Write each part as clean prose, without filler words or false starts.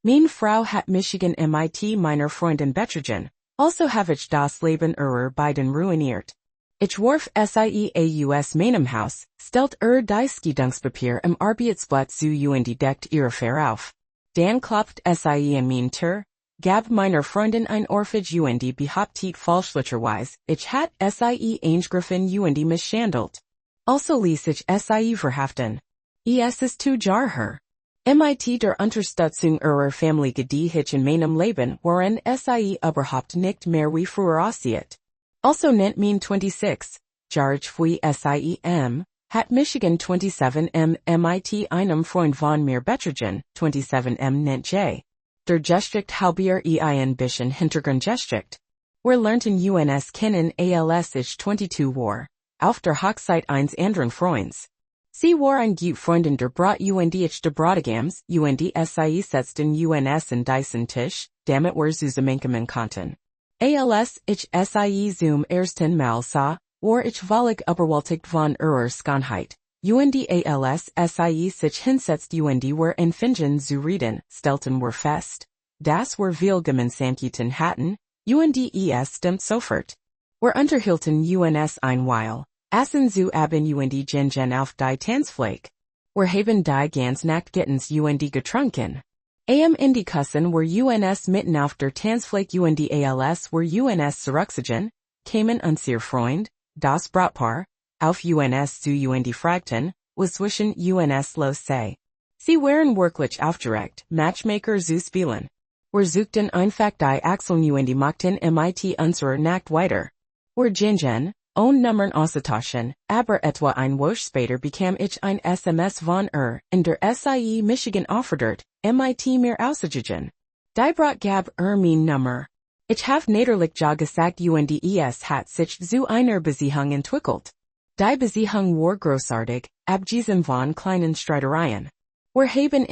Meine Frau hat Michigan mit meiner Freund betrogen, also habe ich das Leben beiden ruiniert. Ich warf sie aus meinem Haus, stellt die Skiedungspapier im Arbeitsblatt zu und deckt ihre Fair auf. Dann klopft sie an mein Tür, gab meiner Freundin ein Ohrfeige und behauptet falschlicherweise, ich hat sie angegriffen und misshandelt. Also ließ ich sie verhaften. Es ist zu jar her. Mit der Unterstützung ihrer Familie die ich in meinem Leben waren sie überhaupt nicht mehr wie früher aussieht. Also nennt mein 26, George fui SIEM, hat Michigan 27 mit einem Freund von mir betrogen, 27 nennt J. Der Gestricht halbier ein bisschen Hintergrundgestricht. Wir lernten uns kennen als ich 22 war, auf der Hochzeit eines anderen Freunds. Sie war ein gut Freundin der Brat und ich der Bratagams, und sie setzten uns in diesen Tisch, damit wir zusammenkommen konnten. Als ich sie zum ersten Mal sah, war ich völlig überwältigt von ihrer Schönheit. Und als sie sich hinsetzt und wir anfingen zu reden, stellten wir fest, dass wir viel Gemeinsamkeiten hatten, und es stimmt sofort. Wir unterhielten uns ein Weile, aßen zu Abend und gingen auf die Tanzfläche. Wir haben die ganz Nacht Gittens und getrunken. Am Ende kussen wir uns mitten auf der Tanzfläche und als wir uns zurückzogen, kamen unser Freund, das Brautpaar, auf uns zu und fragten, was zwischen uns los sei. Sie waren wirklich aufgeregt, Matchmaker zu spielen. Wir suchten einfach die Achseln und machten mit unserer Nacht weiter. Wir gingen, ohne Nummern auszutauschen, aber etwa ein Woche später bekam ich ein SMS von in der sie Michigan offerdert, mit mir auszugehen. Die Brat gab mein Nummer. Ich habe natürlich ja gesagt und es hat sich zu einer Beziehung entwickelt. Die Beziehung war großartig, abgesehen von kleinen Streitereien. Wir haben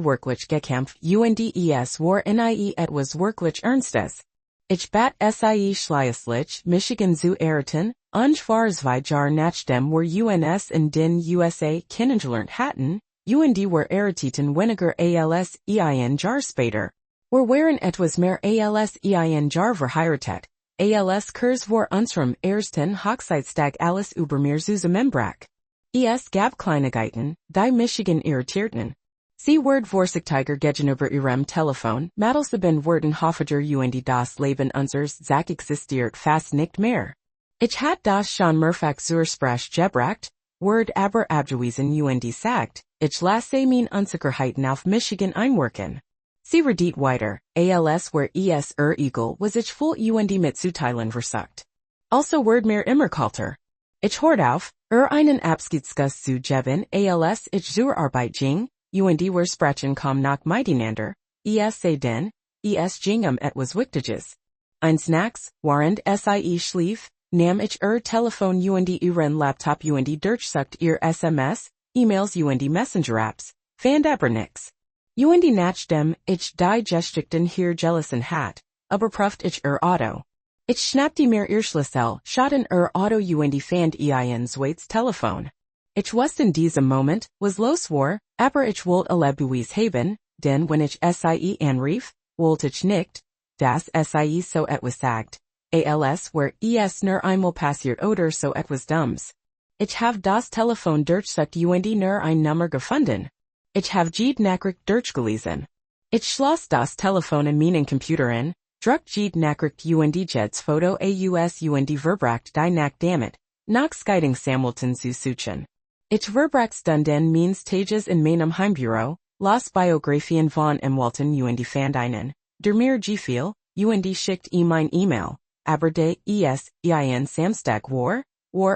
wirklich gekämpft und es war etwas wirklich Ernstes. Ich bat sie schließlich, Michigan zu errichten, ungefähr 2 Jahre nachdem wir uns in den USA kennengelernt hatten, und wir errichteten weniger als ein Jahr später. Wir waren etwas mehr als ein Jahr verheiratet, als kurz vor unserem ersten Hochzeitstag alles über mir zusammenbrach. Es gab Kleinigkeiten, die Michigan irritierten. Sie wird vorsichtiger gegenüber ihrem Telefon, Madelseben werden hoffender und das Leben unseres Zack existiert fast nicht mehr. Ich hat das schon mehrfach zur Sprache gebracht, word aber abgewiesen und sagt, ich lasse mein Unsicherheiten auf Michigan einwirken. Sie redet weiter, als where es eagle was ich voll und mitzuteilen versucht. Also word mir immer kalter. Ich hört auf, einen Abschiedskuss zu geben, als ich zur Arbeit ging, und wir sprachen kaum noch miteinander, sei denn, es ging etwas Wichtiges. Eins nachts, während sie schlief, nahm ich Telefon und ihren Laptop und durchsucht ihr SMS, E-Mails und Messenger-Apps, fand aber nix. Und nachdem ich die Gestrichten hier gelassen hat, überprüft ich Auto. Ich schnappte mir ihr Schlüssel, schaut in Auto und fand ein zweites Telefon. Ich wusste in diesem Moment, was los war, aber ich wollte alle Beweis haben, denn wenn ich sie anrief, wollte ich nicht, dass sie so etwas sagt, als where es nur einmal passiert oder so etwas Dummes. Ich habe das Telefon durchsucht und nur ein Nummer gefunden. Ich habe jede Nachricht durchgelesen. Ich schloss das Telefon in meinen Computer in, druckte jede Nachricht und jeds Foto aus und verbracht die Nacht damit, nach Scheidung Samilton zu suchen. Ich verbrachte Stunden meines Tages in meinem Heimbüro, las Biografien von Walton und fand einen, der mir gefiel, und schickt mein E-Mail, aber ein Samstag war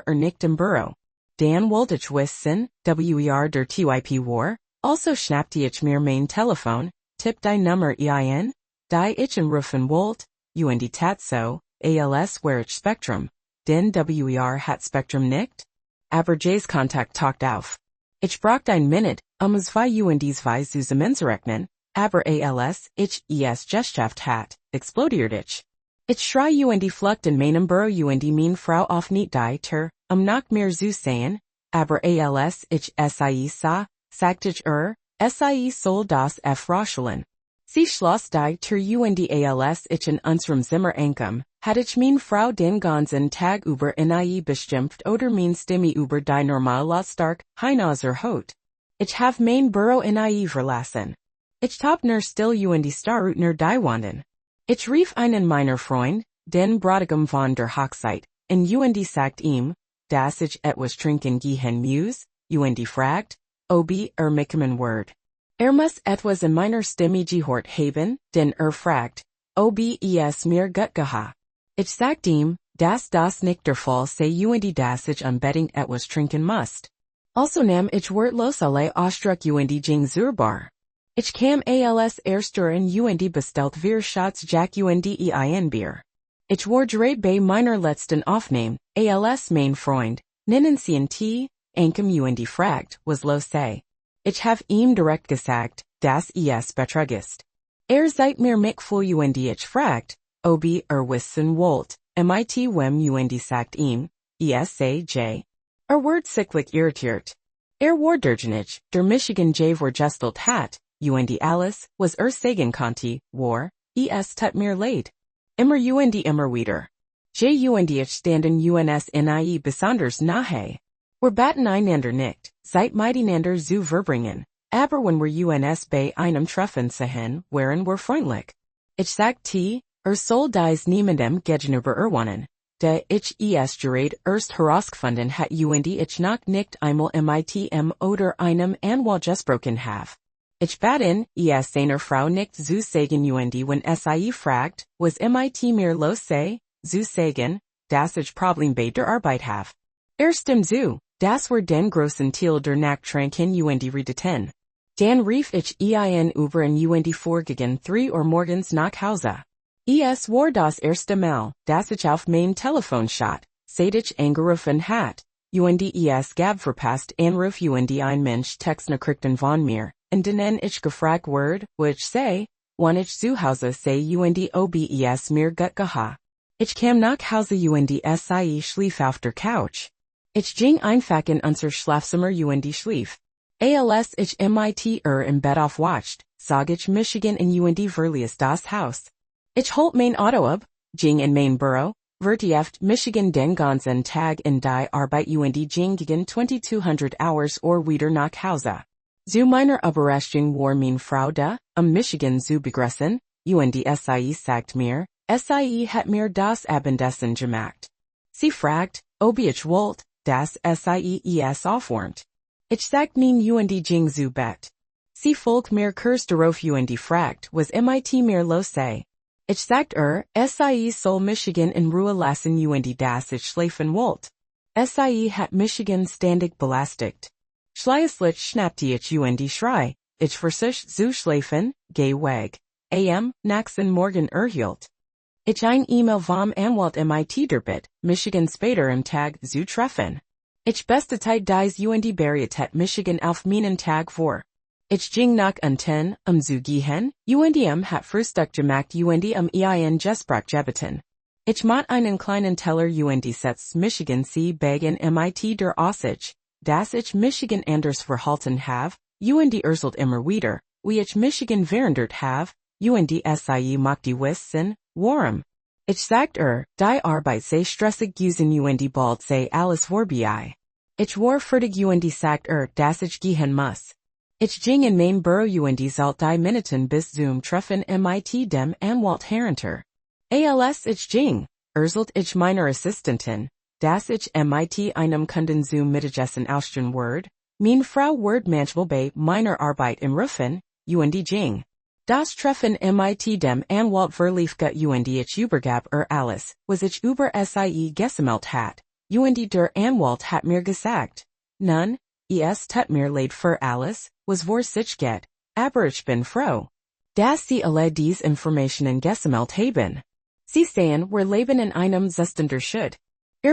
nicht im Büro. Dan wollte ich wissen, der TYP war, also schnappte ich mir mein Telefon, tippte die Nummer ein, die ich anrufen wollte, und tat so, als wär ich Spektrum, denn hat Spektrum nicht? Aber J's Kontakt taucht auf. Ich brauchte ein Minute, zwei und zwei zusammenzurechnen, aber als ich es geschafft hat, explodiert ich. Ich schrie und flucht in meinem Büro und meine Frau auf nicht die Tür, nach mir zu sehen, aber als ich sie sah, sagte ich sie soll das erfrauscheln. Sie Schloss die Tür und als ich in unserem Zimmer ankomme, hat ich mein Frau den ganzen Tag über nie bestimmt oder mein Stimme über die normal Lautstärke hinaus Ich have mein Büro nie verlassen. Ich tab nur still und starut nur die Wanden. Ich rief einen meiner Freund, den Bräutigam von der Hochzeit, und sagt ihm, dass ich etwas trinken gehen muss, und fragt, ob mich mein Wort. Muss etwas in meiner Stimme gehört haben, denn fragt, ob es mir gut geha. Ich sagt ihm, dass das nicht der Fall sei und dass ich unbedingt etwas trinken musst. Also nahm ich wortlos alle Ausdruck und ging zur Bar. Ich kam als erster und bestellt vier Shots Jack und ein Bier. Ich war gerade bei meiner letzten Aufnahme, als mein Freund, nennen Sie ihn T, ankem und fragt, was los sei. Ich have ihm direkt gesagt, dass es betrog ist. Seid mir mich voll und ich fragt, ob wissen wollt, mit wem und sagt ihm, es sei J. Word sicklich irritiert. War derjenige, der Michigan J vergestelt hat, und alles, was sagen konnte, war, es tut mir leid. Immer und immer wieder. J und ich standen uns nie besonders nahe. Wir baten einander nicht, seit miteinander zu verbringen, aber wenn wir uns bei einem Treffen sehen, waren wir freundlich. Ich sagte, soll dies niemandem gegenüber erwähnen, da ich es gerade erst herausgefunden hat und ich noch nicht einmal mit oder einem Anwalt gesprochen habe. Ich bat ihn, es seiner Frau nicht zu sagen und wenn sie fragt, was mit mir los sei, zu sagen, dass ich Problem bei der Arbeit habe. Stimmt zu. Das war den großen Teil der Nacht tranken und redeten. Dan rief ich ihn über und vorgegen 3 Uhr morgens nach Hause. Es war das erste Mal, dass ich auf mein Telefon schaut, seit ich angerufen hat, und es gab verpasst Anruf und ein Mensch Textnachrichten von mir, und denen ich gefragt wurde, wo ich sei, wann ich zu Hause sei und ob es mir gut geha. Ich kam nach Hause und sie schlief auf der Couch. Ich ging einfach in unser Schlafzimmer und schlief. Als ich mit im Bett aufwacht, sag ich Michigan und verließ das Haus. Ich holt mein Auto ab, ging in mein Büro, vertieft Michigan den ganzen Tag in die Arbeit und ging gegen 2200 Hours wieder nach Hause. Zu meiner Überraschung war mein Frau da, Michigan zu begrüßen, und sie sagt mir, sie hat mir das Abendessen gemacht. Sie fragt, ob ich wollt, dass es aufwärmt. Ich sagt mein und ging zu Bett. Sie folgt mir kurz darauf und fragt, was mit mir los sei. Ich sagt sie soll Michigan in Ruhe lassen und dass ich schlafen wollt. Sie hat Michigan ständig belastigt. Schließlich schnappte ich und schrei, ich versuch zu schlafen, geh weg. Nächsten Morgen erhielt ich ein E-Mail vom Anwalt mit der Michigan später im Tag zu treffen. Ich bestete dies und berichtet Michigan auf meinen Tag vor. Ich ging nach unten, zu gehen, und hat Frühstück gemacht und ein Gespräch gebeten. Ich mat einen kleinen Teller und setzt Michigan sie begen mit der Aussicht, dass ich Michigan anders verhalten have, und erzählt immer wieder, wie ich Michigan verändert have, und sie mochte wissen, warum. Ich sagt die Arbeit sei stressig gewesen und bald sei alles vorbei. Ich war fertig und sagt dass ich gehen muss. Ich ging in mein Büro und zahlt die Minuten bis zum Treffen mit dem Anwalt herunter. Als ich ging, erzählt ich meiner Assistentin, dass ich mit einem Kunden zum Mittagessen ausstehen werde, meine Frau wird manchmal bei meiner Arbeit im Rufen, und ging. Das Treffen mit dem Anwalt verlief gut und ich übergab alles, was ich über sie gesammelt hat, und der Anwalt hat mir gesagt, nun, es tut mir leid für alles, was vor sich geht, aber ich bin froh, dass Sie alle diese Informationen gesammelt haben. Sie sehen, wir leben in einem Zustand.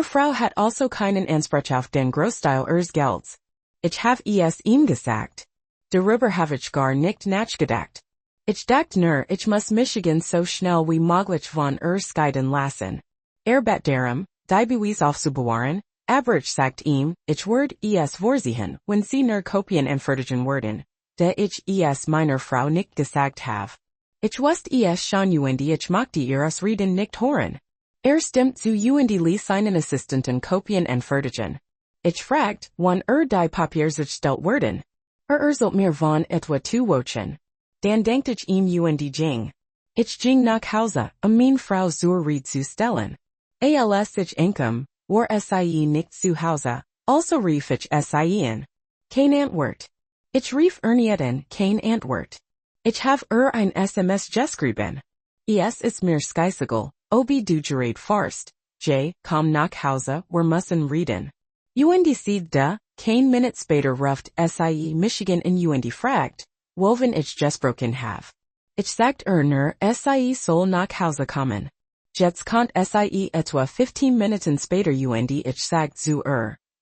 Frau hat also keinen Anspruch auf den Großteil ihres Gelds. Ich habe es ihm gesagt. Darüber habe ich gar nicht nachgedacht. Ich dachte nur, ich muss Michigan so schnell wie möglich von scheiden lassen. Bat darum, die Beweis aufzubewahren, aber ich sagt ihm, ich werde es vorsehen, wenn Sie nur Kopien anfertigen werden, da ich es meiner Frau nicht gesagt habe. Ich wust es schon und ich mochte ihres Reden nicht hören. Stimmt zu und ließ seinen Assistenten kopieren und fertigen. Ich fragt, wann die Papiers sich stellt werden. Sollt mir von etwa zu wochen. Dan denkt ich ihm und ging. Ich ging nach Hause, meine Frau zur Rede zu stellen. Als ich ankom, war sie nicht zu Hause, also rief ich sie in. Kein Antwort. Ich rief nicht an, kein Antwort. Ich have ein SMS geschrieben. Es ist mir scheißegal, ob du gerät farst. Komm nach Hause, wir müssen reden. Und sieht da, kein Minute später ruft sie Michigan in und fragt, woven ich gesprochen have. Ich sagt nur, sie soll nach Hause kommen. Jetzt kommt sie etwa 15 Minuten später und ich sagt zu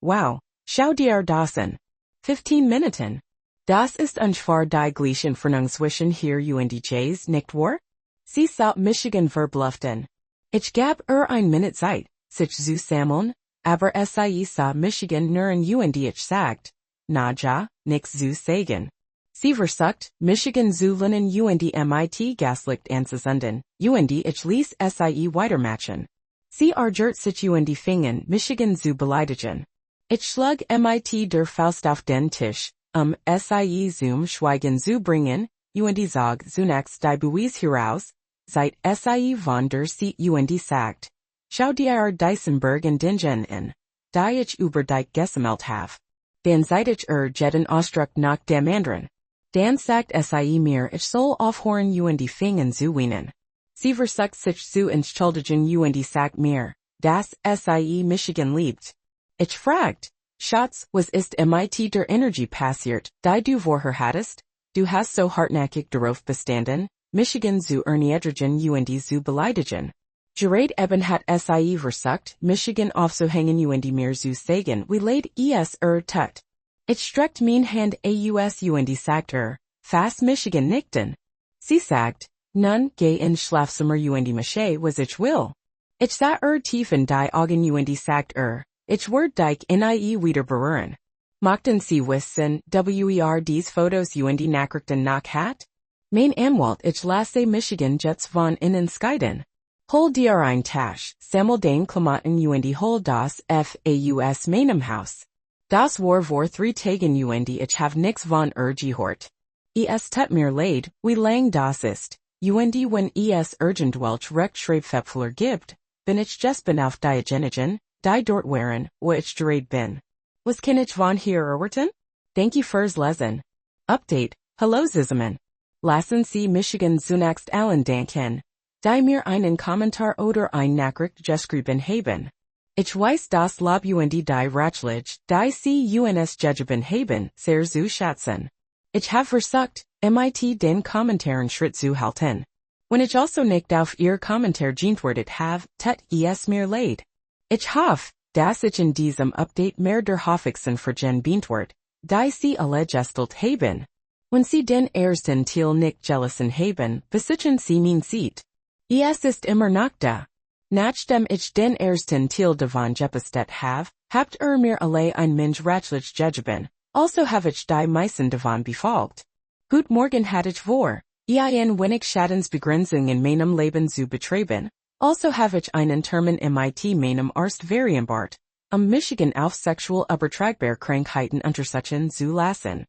wow, schau dir das an. 15 Minuten. Das ist ungefähr die gleiche Entfernung zwischen hier und J's, nicht wahr? Sie sah Michigan verblüfften. Ich gab ein Minute Zeit, sich zu sammeln, aber sie sah Michigan nur und ich sagt, na ja, nix zu sagen. Sie versucht, Michigan zu lernen und MIT Gaslicht anzusenden, und ich ließ sie weitermachen. Sie ärgert sich und fingen, Michigan zu beleidigen. Ich schlug MIT der Faust auf den Tisch, sie zum Schweigen zu bringen, und sag zunächst die Beweis heraus, seit sie von der Seat und sagt, schau dir Dysenberg und Dingen an, die ich über dich gesammelt have. Dann seit ich jeden Ausdruck nach dem anderen. Dann sagt sie mir, ich soll aufhören und fingen zu weinen. Sie versucht sich zu entschuldigen und sagt mir, dass sie Michigan liebt. Ich fragt, Schatz, was ist MIT der Energie passiert, die du vorher hattest? Du hast so hartnäckig darauf bestanden, Michigan zu erniedrigen und zu beleidigen. Gerät eben hat sie versucht, Michigan aufzuhängen und mir zu sagen, wie leid es tut. Ich streckt mein Hand aus und sagt fast Michigan nickten. Sie sagt, nun geh in Schlafzimmer und Mache, was ich will. Ich sah tief in die Augen und sagt ich werd dich nie wieder berühren. Mochten Sie wissen, dies Fotos und Nachrichten nach hat? Mein Anwalt, ich lasse Michigan jetzt von innen scheiden. Hol dir ein Tasch, sammel den Klamotten und hol das Faus meinem Haus. Das war vor 3 Tagen und ich have nix von gehört. Es tut mir leid, wie lang das ist, und wenn es irgendwelch Rechtschreibfehler gibt, bin ich gespannt auf diejenigen, die dort waren, wo ich gerät bin. Was kann ich von hier erwarten? Danke fürs Lesen. Update, hallo zusammen. Lassen Sie Michigan zunächst allen danken, die mir einen Kommentar oder ein Nachricht geschrieben haben. Ich weiß das Lob und die Ratschläge, die Sie uns gegeben haben, sehr zu schätzen. Ich habe versucht, MIT den Kommentaren Schritt zu halten. Wenn ich also nicht auf Ihr Kommentar geantwortet habe, tut es mir leid. Ich hoffe, dass ich in diesem Update mehr der Hoffixen vergen beantwort, die Sie alle gestellt haben. Wenn Sie den ersten Teil nicht gelesen haben, besitzen Sie mein Seat. Es ist immer noch da. Nachdem ich den ersten Teil davon gepostet habe, habt mir alle ein Mensch Ratschlag gegeben, also habe ich die meisten davon befolgt. Gut Morgen hatte ich vor, ein wenig Schadensbegrenzung in meinem Leben zu betreiben, also habe ich einen Termin MIT meinem Arzt vereinbart, Michigan auf sexuell übertragbare Krankheiten untersuchen zu lassen.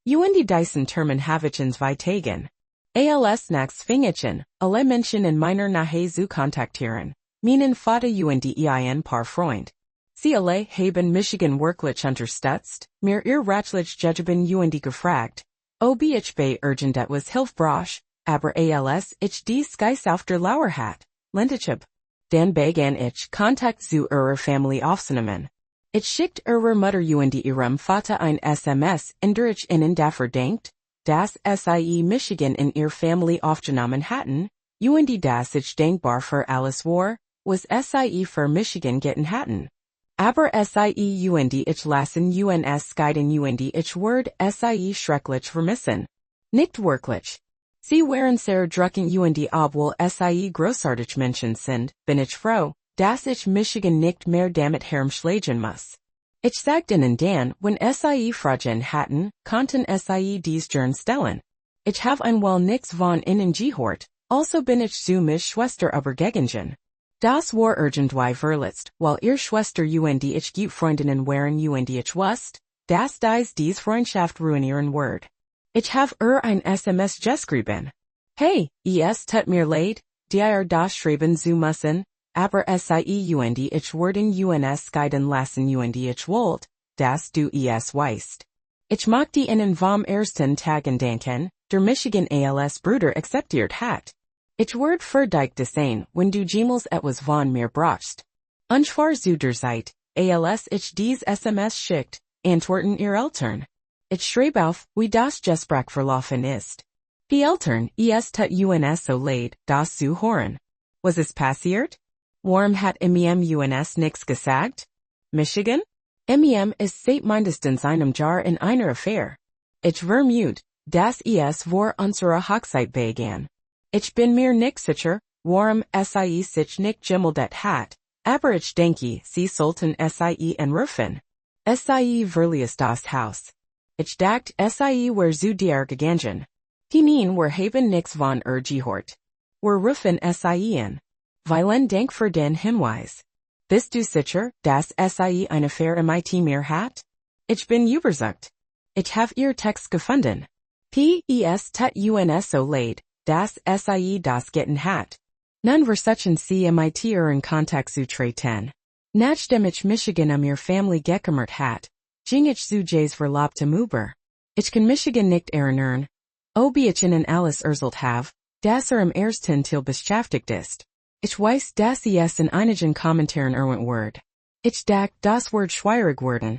Und diesen Termin habe ich in 2 Tagen. Als nächstes fing ich an, alle Menschen in meiner Nähe zu kontaktieren. Meinen Vater und ein paar Freund. Sie alle haben Michigan wirklich unterstützt, mir ihr Ratschlag gegeben und gefragt, ob ich bei irgendetwas Hilfe brauche, aber als ich dies Geist auf der Lauer hat, lent ich ab. Dann begann ich Kontakt zu ihrer Familie aufzunehmen. Ich schickt ihrer Mutter und ihrem Vater ein SMS, in der ich ihnen dafür denkt, dass sie Michigan in ihr Familie aufgenommen hatten, und dass ich dankbar für alles war, was sie für Michigan getan hatten. Aber sie und ich lassen uns scheiden und ich werd sie schrecklich vermissen. Nicht wirklich. Sie waren sehr drucken und obwohl sie großartig Menschen sind, bin ich froh, dass ich Michigan nicht mehr damit herumschlagen muss. Ich sagte ihnen dann, wenn sie Fragen hatten, konnten sie dies gern stellen. Ich have einmal nix von innen gehört, also bin ich zu mich Schwester übergegangen. Das war irgendwie verletzt, weil ihr Schwester und ich gut Freundinnen waren und ich wusste, dass dies Freundschaft ruinieren wird. Ich have ein SMS geschrieben. Hey, es tut mir leid, dir das schreiben zu müssen, aber sie und ich werden uns scheiden lassen und ich wollte, dass du es weißt. Ich mag die Ihnen vom ersten Tagen denken, der Michigan als Bruder akzeptiert hat. Ich werd für dich sein, wenn du jemals etwas von mir brauchst. Unschwar zu der Zeit, als ich dies SMS schickt, antworten ihr Eltern. Ich schreibe auf, wie das Gespräch verlaufen ist. Die Eltern, es tut uns so leid, das zu hören. Was ist passiert? Warum hat uns nix gesagt? Michigan? Ist seit mindestens einem Jahr in einer Affäre. Ich vermute, dass es vor unserer Hochzeit begann. Ich bin mir nicht sicher, warum sie sich nicht gemeldet hat, aber ich denke, sie sollten sie anrufen. Sie verließ das Haus. Ich dachte, sie war zu dir gegangen. Hinein wir haben nix von gehört. Wir rufen sie an. Vielen Dank für den Hinweis. Bist du sicher, dass sie eine Affäre mit mir hat? Ich bin überzeugt. Ich habe ihr Text gefunden. Es tut uns so leid, dass sie das getan hat. Nun versuchen sie mit in Kontakt zu treten. Nachdem ich Michigan ihr Family gekümmert hat, ging ich zu Jays Verlobtem über. Ich kann Michigan nicht erinnern, ob ich ihnen alles erzählt habe, dass im ersten Teil beschäftigt ist. Ich weiß, dass es in einigen Kommentaren erwähnt wird. Ich dachte, das wird schwierig werden.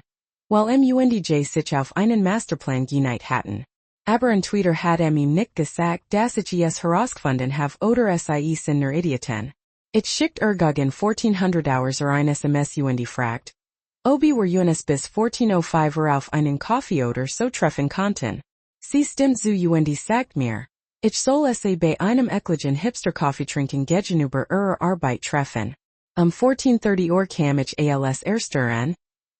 Weil MUNDJ sich auf einen Masterplan geeinigt hatten. Aber in Twitter hat ihm nicht gesagt, dass ich es herausgefunden habe oder sie sind nur Idioten. Ich schickt gegen 1400 Hours ein SMS fragt. Ob wir uns bis 14:05 auf einen Kaffee oder so treffen konnten. Sie stimmt zu sagt mir. Ich soll sie bei einem ekligen Hipster-Kaffee trinken gegenüber ihrer Arbeit treffen. 14:30 kam ich als erster an.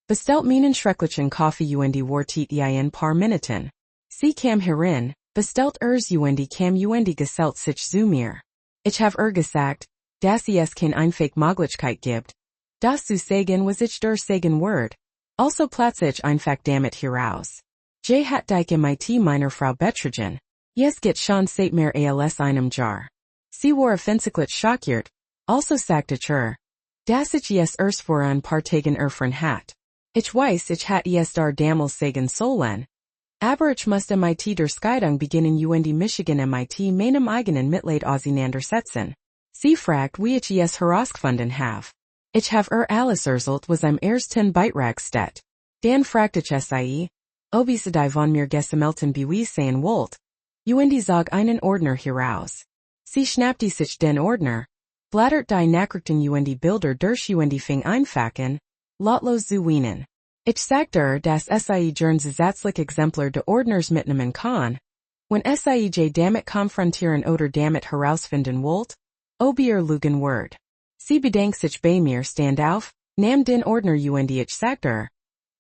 Bestellt meinen schrecklichen Kaffee wartet ein paar Minuten. Sie kam herein, bestellt kam gesellt sich zu mir. Ich habe gesagt, dass es kein Einfake Möglichkeit gibt. Das zu sagen was ich der sagen word. Also platze ich einfach damit heraus. J hat dich mit meiner Frau betrogen. Yes get schon seit mehr als einem Jahr. Sie war offensichtlich schockiert, also sagte ich dass ich es vor ein paar Tagen erfahren hat. Ich weiß ich hat es damals sagen sollen. Aber ich musste mit der Scheidung beginnen Michigan mit meinem eigenen Mitleid auseinandersetzen. Sie fragt wie ich es herausgefunden habe. Ich habe alles erzählt was im ersten Beitrag steht. Dann fragte ich sie, ob sie von mir gesammelten Beweisen wollt. Zog einen Ordner heraus. Sie schnappte sich den Ordner, blättert die Nachrichten Bilder durch fing einfachen, lotlos zu weinen. Ich sagte dass sie gern zusätzlich Exemplar de Ordners mitnehmen kann. Wenn sie damit konfrontieren oder damit herausfinden wollt, ob ihr lügen word. Sie bedankt sich bei mir stand auf, nahm den Ordner ich sagte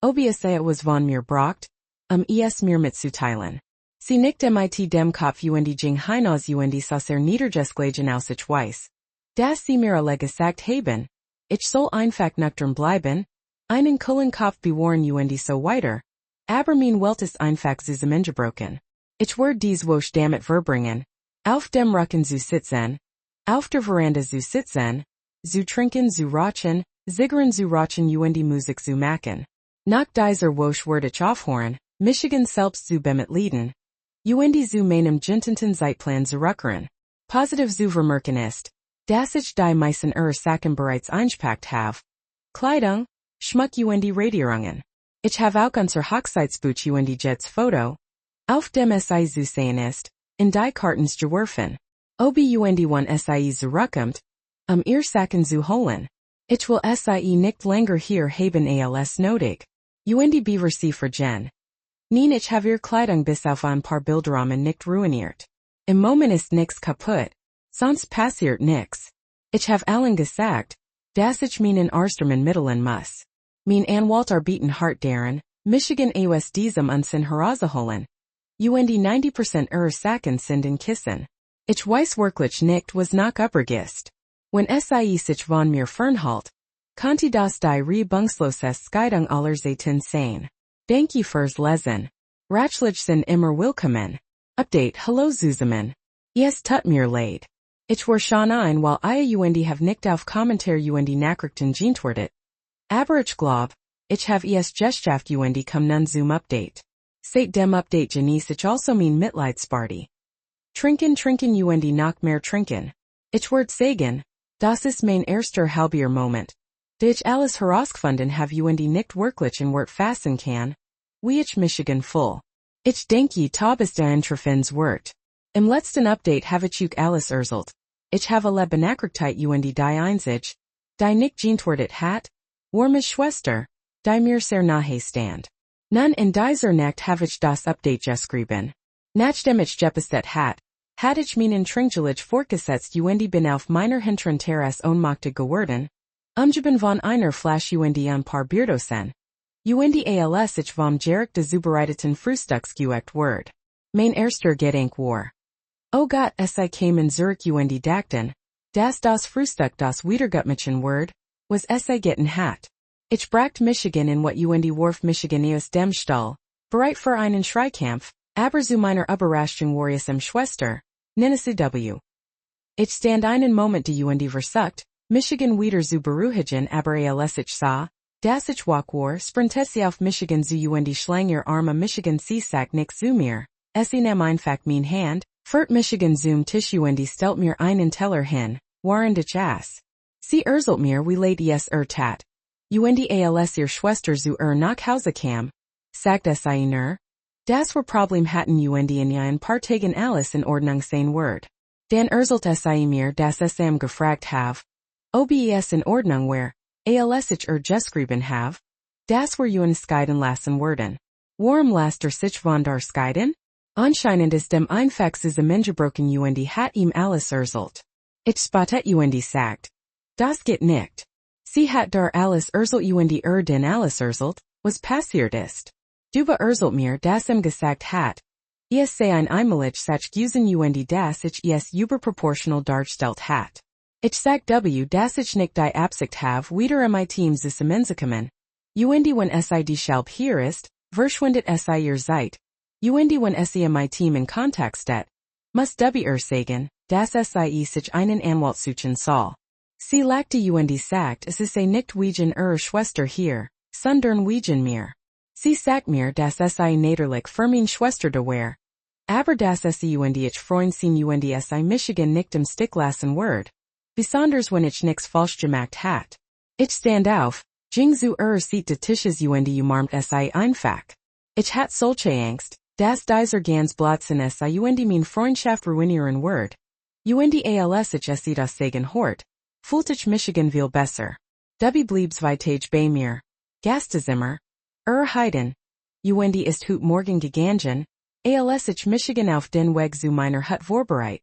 ob es was von mir braucht, es mir mitzuteilen. Sie nickte mit dem Kopf ging hinaus saß niedergesklegen aus ich weiß. Dass sie mir alle gesagt haben. Ich soll einfach nüchtern bleiben, einen kühlen Kopf bewahren so weiter. Aber mein Welt ist einfach zusammengebrochen. Ich werde dies wohl damit verbringen. Auf dem Rücken zu sitzen. Auf der Veranda zu sitzen. Zu trinken zu rauchen, Ziggern zu rauchen Musik zu machen. Nach dieser Woche werde ich aufhören, Michigan selbst zu bemitleiden. Zu meinem gententen Zeitplan zurückkehren. Positiv zu vermerken ist, dass ich die meisten Sachen bereits eingepackt habe. Kleidung, Schmuck Radierungen. Ich habe auch unser Hochzeitsbuch Jets Foto. Auf dem sie zu sehen ist, in die Kartons geworfen. Ob wann sie zurückkommt, ihr Sachen zu holen. Ich will sie nicht länger hier haben als nötig. Beaver sie vergen. Nein ich habe ihr Kleidung bis auf ein paar Bilderrahmen nicht ruiniert. Im Moment ist nix kaputt. Sonst passiert nix. Ich habe allen gesagt, dass ich meinen Arstermann mitteln muss. Mein Anwalt arbeten hart daran, Michigan aus diesem Unsinn herauszuholen. Und 90% Saken sind in Kissen. Ich weiß wirklich nicht was nach Übergist. Wenn sie sich von mir fernhalt, Kanti das die Rebungsloses Scheidung aller Zeiten sein. Danke fürs Lesen. Ratschlich sind immer willkommen. Update Hallo zusammen. Es tut mir leid. Ich war schon ein while und have nicht auf Kommentar und Nachrichten geantwortet. Aber ich glaub, ich have es geschafft und kom nun zum Update. Seit dem Update genieße ich also mein Mitleidsparty. Trinken und noch mehr trinken. Ich würd sagen, das ist mein erster halbier Moment. Da ich alles herausgefunden have und nicht wirklich in Wort fassen kann, wie ich Michigan voll. Ich denke, Taubes der Entrefins Wort. Im letzten Update have ich alles erzählt. Ich have alle Benachrichtigt und die Einzig, die nicht geantwortet hat, war mich Schwester, die mir sehr nahe stand. Nun in dieser Nacht have ich das Update geschrieben. Nachdem ich gepostet hat ich meinen Trinkgelig fortgesetzt und bin auf meiner hinteren Terrasse ohnmächtig geworden, umgeben von einer Flasch und ein paar Bierdosen. Und als ich vom Jarek de zubereiteten Frühstücks geweckt word. Mein erster Gedanke war. Oh Gott, ich kam in Zurich und dachten, dass das Frühstück das Wiedergutmachen word, was ich getten hat. Ich bracht Michigan in what und warf Michigan aus dem Stall, bereit für einen Schreikampf, aber zu meiner Überraschung war es Schwester, Ninese W. Ich stand einen Moment die und versucht, Michigan wieder zu beruhigen aber als ich sah, dass ich wach war, sprintete auf Michigan zu und schlang ihr Arme Michigan sagt nix zu mir, sie nahm einfach mein Hand, führt Michigan zum Tisch und stellt mir einen Teller hin, während ich aß. Sie erzählt mir wie late es tat. Und als ihr Schwester zu nach Hause kam, sagt sie nur, das war Problem hatten und in ein paar Tagen alles in Ordnung sein word. Dann erzählt sie mir, dass es gefragt have, ob es in Ordnung war, als ich geschrieben have, das war scheiden lassen worden. Warum lasst sich von der scheiden? Anscheinend ist dem einfach zusammengebrochen und hat ihm alles erzählt. Ich spottet und sagt, das geht nicht. Sie hat dar alles erzählt und den alles erzählt, was passiert ist. Du erzählt mir, dass gesagt hat. Es sei ein einmalig Sach gewesen und dass ich es überproportional dargestellt hat. Ich sag dass ich nicht die Absicht have wieder mein Team zusammenzukommen. Und wenn die Schalb hier ist, verschwindet ihr seid. Und wenn sie mein Team in Kontakt steht, muss sagen, dass sich einen Anwalt suchen soll. Sie lachte und sagt es sei nicht wegen Schwester hier, sondern wegen mir. Sie sagt mir, dass naderlich für meine Schwester da war. Aber dass und ich Freund sind und Michigan nicht im Stick lassen word. Besonders wenn ich nix falsch gemacht hat. Ich stand auf, ging zu Seat de Tisches und umarmt einfach. Ich hat solche Angst, dass dieser ganz Blatzen und mein Freundschaft ruinieren word. Und als ich das sagen hort, fühlt ich Michigan viel besser. Blieb 2 Tage bei mir. Gastezimmer. Heiden. Und ist heute Morgen gegangen, als ich Michigan auf den Weg zu meiner Hut vorbereit.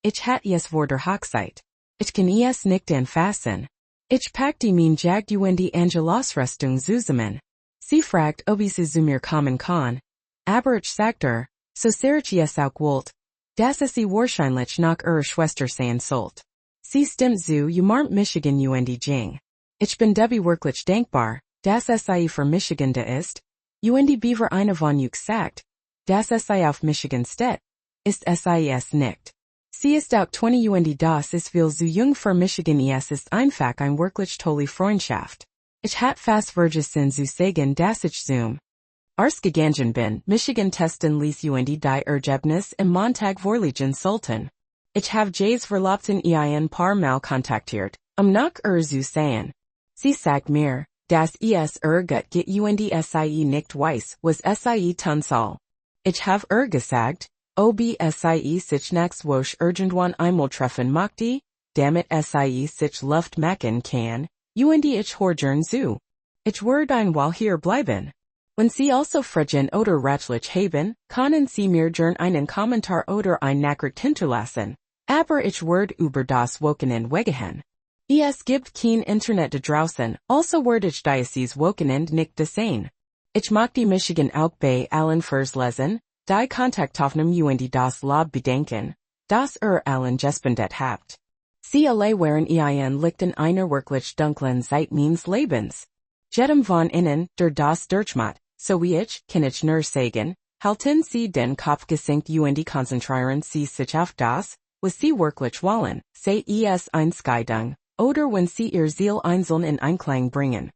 Ich hat es vor der Hochzeit. Ich kann es nicht anfassen. Ich packte mein Jagd und Angelosrüstung zusammen. Sie fragt, ob sie zu mir kommen kann. Aber ich sagte, so sehr ich es auch wollt, dass sie wahrscheinlich nach Schwester sein sollt. Sie stimmt zu, umarmt Michigan und ging. Ich bin wirklich dankbar, dass sie für Michigan da ist. Und beaver eine von euch sagt, dass sie auf Michigan steht, ist es nicht. Sie ist auch 20 und das ist viel zu jung für Michigan es ist einfach ein wirklich tolle Freundschaft. Ich hat fast vergessen zu sagen, dass ich zum gegangen bin, Michigan testen ließ und die Ergebnis im Montag vorliegen sollten. Ich habe Jays Verlobten ein paar Mal kontaktiert, nach zu sehen. Sie sagt mir, dass es gut geht und sie nicht weiß, was sie tun soll. Ich habe gesagt, ob sie sich nächst Woche irgendwann einmal treffen möchte, damit sie sich Luft machen kann, und ich hören zu. Ich werde ein Weile hier bleiben. Wenn Sie also fragen oder ratschlich haben, können Sie mir gern einen Kommentar oder ein Nachricht hinterlassen, aber ich werde über das Wochenende weggehen. Es gibt kein Internet da draußen, also werde ich dieses Wochenende nicht sehen. Ich mag die Michigan auch bei allen fürs Lesen, die Kontaktaufnahme und das Lob bedenken, das allen gespendet habt. Sie alle waren lichten einer wirklich dunklen Zeit meines Lebens. Jedem von innen, der das durchmacht, so wie ich, kann ich nur sagen, halten Sie den Kopf gesenkt und konzentrieren Sie sich auf das, was Sie wirklich wollen, sei es eine Scheidung, oder wenn Sie Ihr Ziel einzeln in Einklang bringen.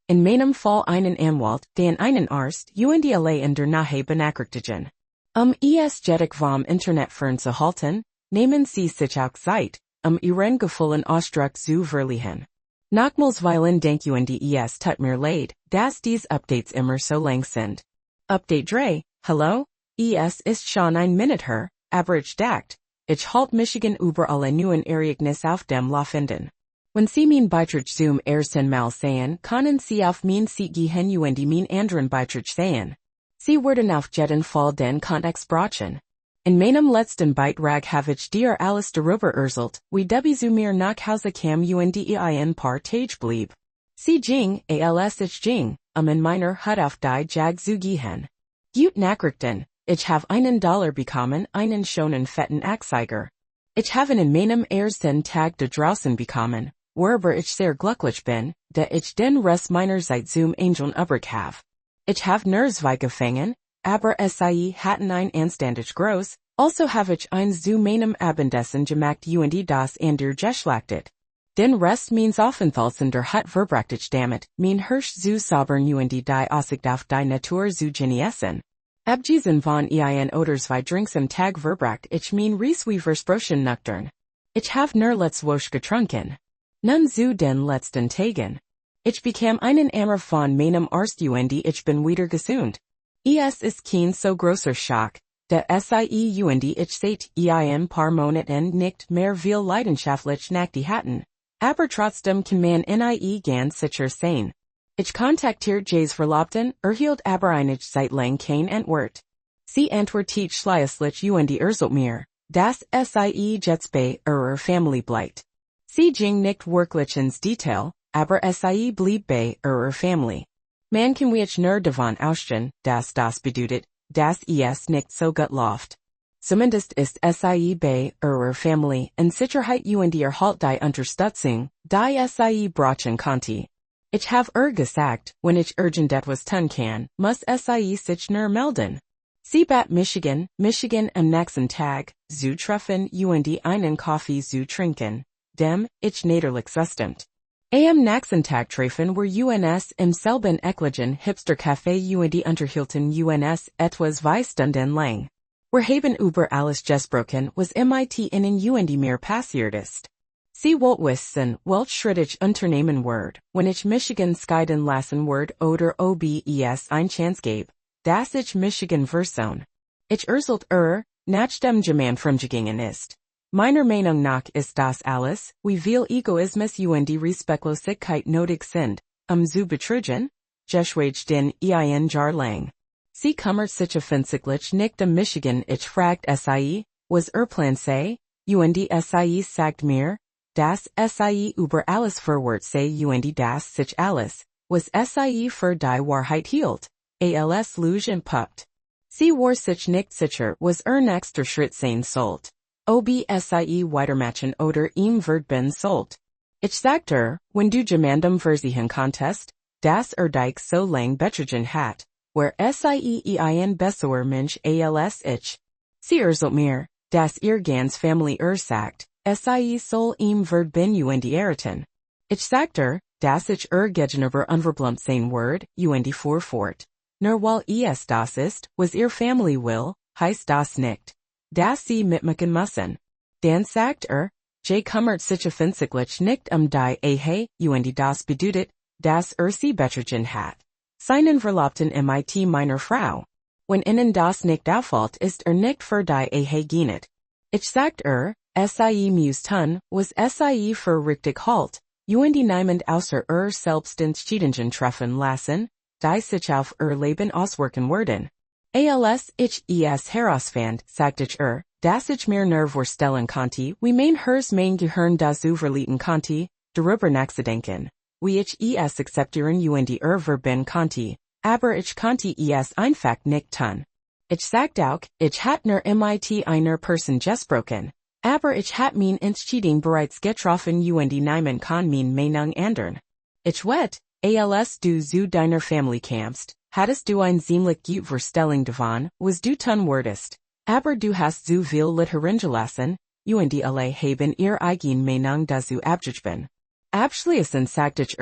In meinem Fall einen Anwalt, den einen Arzt, und alle in der Nahe benachrichtigen. Es jedig vom Internet fernzuhalten, nehmen Sie sich auch Zeit, Ihren Gefühlen Ausdruck zu verleihen. Nochmals weilen denk und es tut mir leid, dass dies Updates immer so lang sind. Update 3, hallo, es ist schon ein Minute her, aber ich dacht, ich halt Michigan über alle neuen Ereignis auf dem Laufenden. Wenn Sie mein Beitrag zum ersten Mal sehen, können Sie auf mein Seat gehen und mein anderen Beitrag sehen. Sie werden auf jeden Fall den Kontext brauchen. In meinem letzten Beitrag habe ich dir alles darüber erzählt, wie zu mir nach Hause kam und ein paar Tage blieb. Sie ging, als ich ging, in meiner Hut auf die Jag zu gehen. Gut Nachrichten, ich habe $1 bekommen, einen schönen fetten Anzeiger. Ich habe in meinem ersten Tag da draußen bekommen, worüber ich sehr glücklich bin, da ich den Rest meiner Zeit zum Angeln übrig habe. Ich habe nur 2 gefangen, aber sie hatten ein anständig groß, also habe ich eins zu meinem Abendessen gemacht und das andere geschlachtet. Den Rest meines Aufenthalts in der Hut verbracht ich damit, mein Hirsch zu saubern und die Aussicht auf die Natur zu genießen. Abgesehen von ein oder 2 Drinks am Tag verbracht ich mein Reis wie versprochen nüchtern. Ich habe nur letztwoch getrunken. Nun zu den letzten Tagen. Ich bekam einen Ammer von meinem Arzt und ich bin wieder gesund. Es ist kein so großer Schock, da sie und ich seit ein paar Monaten nicht mehr viel leidenschaftlich nach die hatten. Aber trotzdem kann man nie ganz sicher sein. Ich kontaktiert Jays Verlobten, erhielt aber einige Zeit lang kein Antwort. Sie antwortet schließlich und erzählt mir, dass sie jetzt bei ihrer Familie bleibt. Sie ging nicht wirklich ins Detail, aber sie blieb bei ihrer Familie. Man kann sich nur davon ausgehen, dass das bedeutet, dass es nicht so gut läuft. Zumindest ist sie bei ihrer Familie in Sicherheit und erhält die Unterstützung, die sie brauchen konnte. Ich habe gesagt, wenn ich irgendetwas tun kann, muss sie sich nur melden. Sie bat Michigan am nächsten Tag, zu treffen und einen Kaffee zu trinken, dem ich näderlich zustimmt. Am nächsten Tag treffen wir uns im selben ekligen Hipster-Café und unterhielten uns etwas 2 Stunden lang. Wir haben über alles gesprochen, was mit innen und mir passiert ist. Sie wollt wissen, welch Schritt ich unternehmen werde, wenn ich Michigan scheiden lassen werde oder ob es ein Chance gebe, dass ich Michigan versohn. Ich erzählt nachdem jemand fremdgegangen ist. Meiner Meinung nach ist das alles, wie viel Egoismus und Respektlosigkeit nötig sind, zu betrügen, geschweige den ein Jahr lang. Sie kümmert sich offensichtlich nicht Michigan, ich fragt sie, was Plan sei, und sie sagt mir, dass sie über alles verwirrt sei und dass sich alles, was sie für die Wahrheit hielt, als Lüge entpuppt. Sie war sich nicht sicher, was nächster Schritt sein sollte. Ob sie weitermachen oder ihm wird ben sollt. Ich sagte, wenn du jemandem versichern konntest, dass dich so lang betrogen hat, where sie ein besserer Mensch als ich. Sie erzählt mir, dass ihr ganz Familie sagt, sie soll ihm wird ben und erraten. Ich sagte, dass ich gegenüber unverblümt sein werde, und fuhr fort. Nur weil es das ist, was ihr Familie will, heißt das nicht, dass sie mitmachen müssen. Dann sagt je kümmert sich offensichtlich nicht die Ehe, und das bedeutet, dass sie betrogen hat. Seinen Verlobten mit meiner Frau. Wenn ihnen das nicht auffällt, ist nicht für die Ehe geeignet. Ich sagt sie muss tun, was sie für richtig hält, und niemand außer selbst Entscheidungen treffen lassen, die sich auf Leben auswirken werden. Als ich es herausfand, sagt ich dass ich mir nur vorstellen konnte, wie mein Gehirn dazu verleiten konnte, darüber nachzudenken, wie ich es akzeptieren und verbinden konnte, aber ich konnte es einfach nicht tun. Ich sagt auch, ich hat nur mit einer Person gesprochen. Aber ich hat mein Entscheidung bereits getroffen und niemand kann mein Meinung ändern. Ich wette, als du zu deiner Familie kamst, hattest du ein ziemlich gut Verstellung davon, was du tun würdest. Aber du hast zu viel Literatur gelassen, und alle haben ihr eigen Meinung dazu abgegeben. Abschließend sagt ich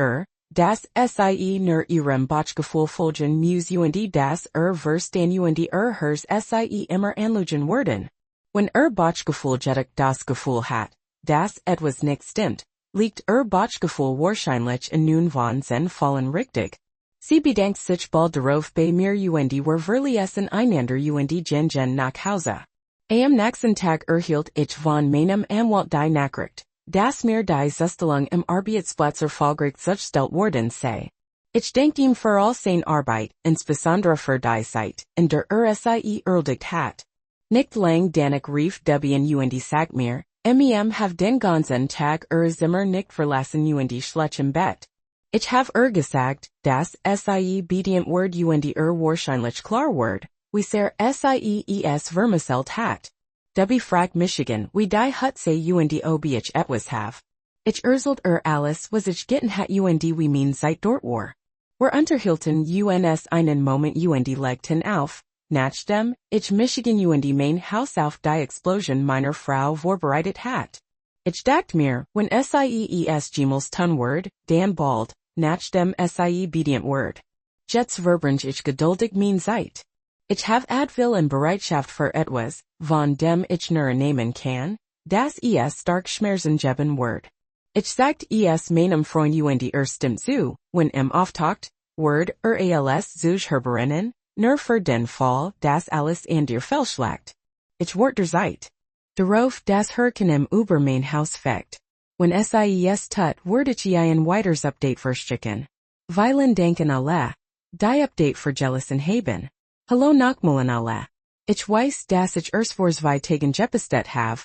das sie nur ihrem Bauchgefühl folgen muss und das verstehen und hers sie immer anlügen werden. Wenn Bauchgefühl jedoch das Gefühl hat, dass etwas nicht stimmt, liegt Bauchgefühl wahrscheinlich in nun von seinen Fallen richtig. Sie bedenkt sich bald darauf bei mir und wir verließen einander und gingen nach Hause. Am nächsten Tag erhielt ich von meinem Anwalt die Nachricht, dass mir die Zustellung im Arbeitsplatz erfolgreich zugestellt worden sei. Ich denke ihm für all seine Arbeit, insbesondere für die Zeit, in der sie erledigt hat. Nicht lang danach rief Debian und sagt mir, have den ganzen Tag Zimmer nicht verlassen und schlecht im Bett. Ich have gesagt, dass sie bedient word und wahrscheinlich klar word, wie sehr sie vermisselt hat. Debbie fragt Michigan, wie die hat sei und ob ich etwas have. Ich erzählt alles was ich getan hat und wie mein seit dort war. Wir unterhielten uns einen Moment und legten auf, nachdem ich Michigan und mein Haus auf die Explosion meiner Frau vorbereitet hat. Ich dachte mir, wenn sees jemals tun word, dann bald, nachdem sie bedient word. Jetzt verbringe ich geduldig mein Zeit. Ich have Advil in Bereitschaft für etwas, von dem ich nur nehmen kann, das stark schmerzen geben word. Ich sagt meinem Freund und stimmt zu, wenn auftaucht, word als sich herberinnen, nur für den Fall, dass alles an dir fehlschlägt. Ich wort der Zeit. Darauf das Hurricane über mein Haus fegt. Wenn ses tut, word ich ein weiteres Update verschicken. Weilen denken alle. Die Update für Jellison haben. Hallo nochmalen alle. Ich weiß, dass ich vor 2 Tagen gepostet have.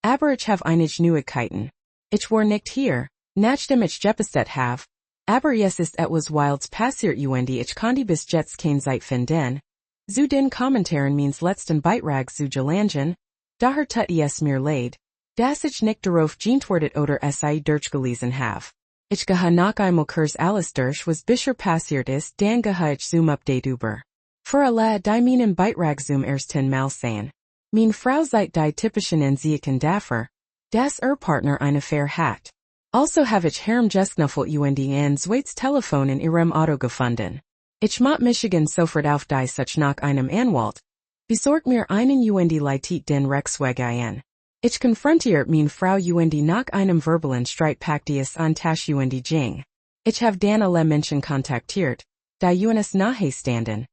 Aber ich have einige Neuigkeiten. Ich war nicht hier, nachdem ich gepostet have. Aber es ist etwas Wilds passiert und ich konnte bis jetzt kein Zeit finden. Zu den Kommentaren meines letzten Beitrags zu gelangen, daher tut es mir leid, dass ich nicht darauf geantwortet oder sie durchgelesen have. Ich gehe noch einmal kurz alles durch was bisher passiert ist, dann gehe ich zum Update über. Für alle die meinen Beitrag zum ersten Mal sehen. Meine Frau seit die typischen Entziehen dafür, dass Partner eine Affäre hat. Also have ich herumgesknuffelt und ein zweites Telefon in ihrem Auto gefunden. Ich mott Michigan sofort auf die Such nach einem Anwalt. Besorgt mir einen und leitet den Rechtsweg ein. Ich konfrontiert meine Frau und nach einem verbalen Streit packte es an Tasch und ging. Ich have dann alle Menschen kontaktiert, die uns nahe standen.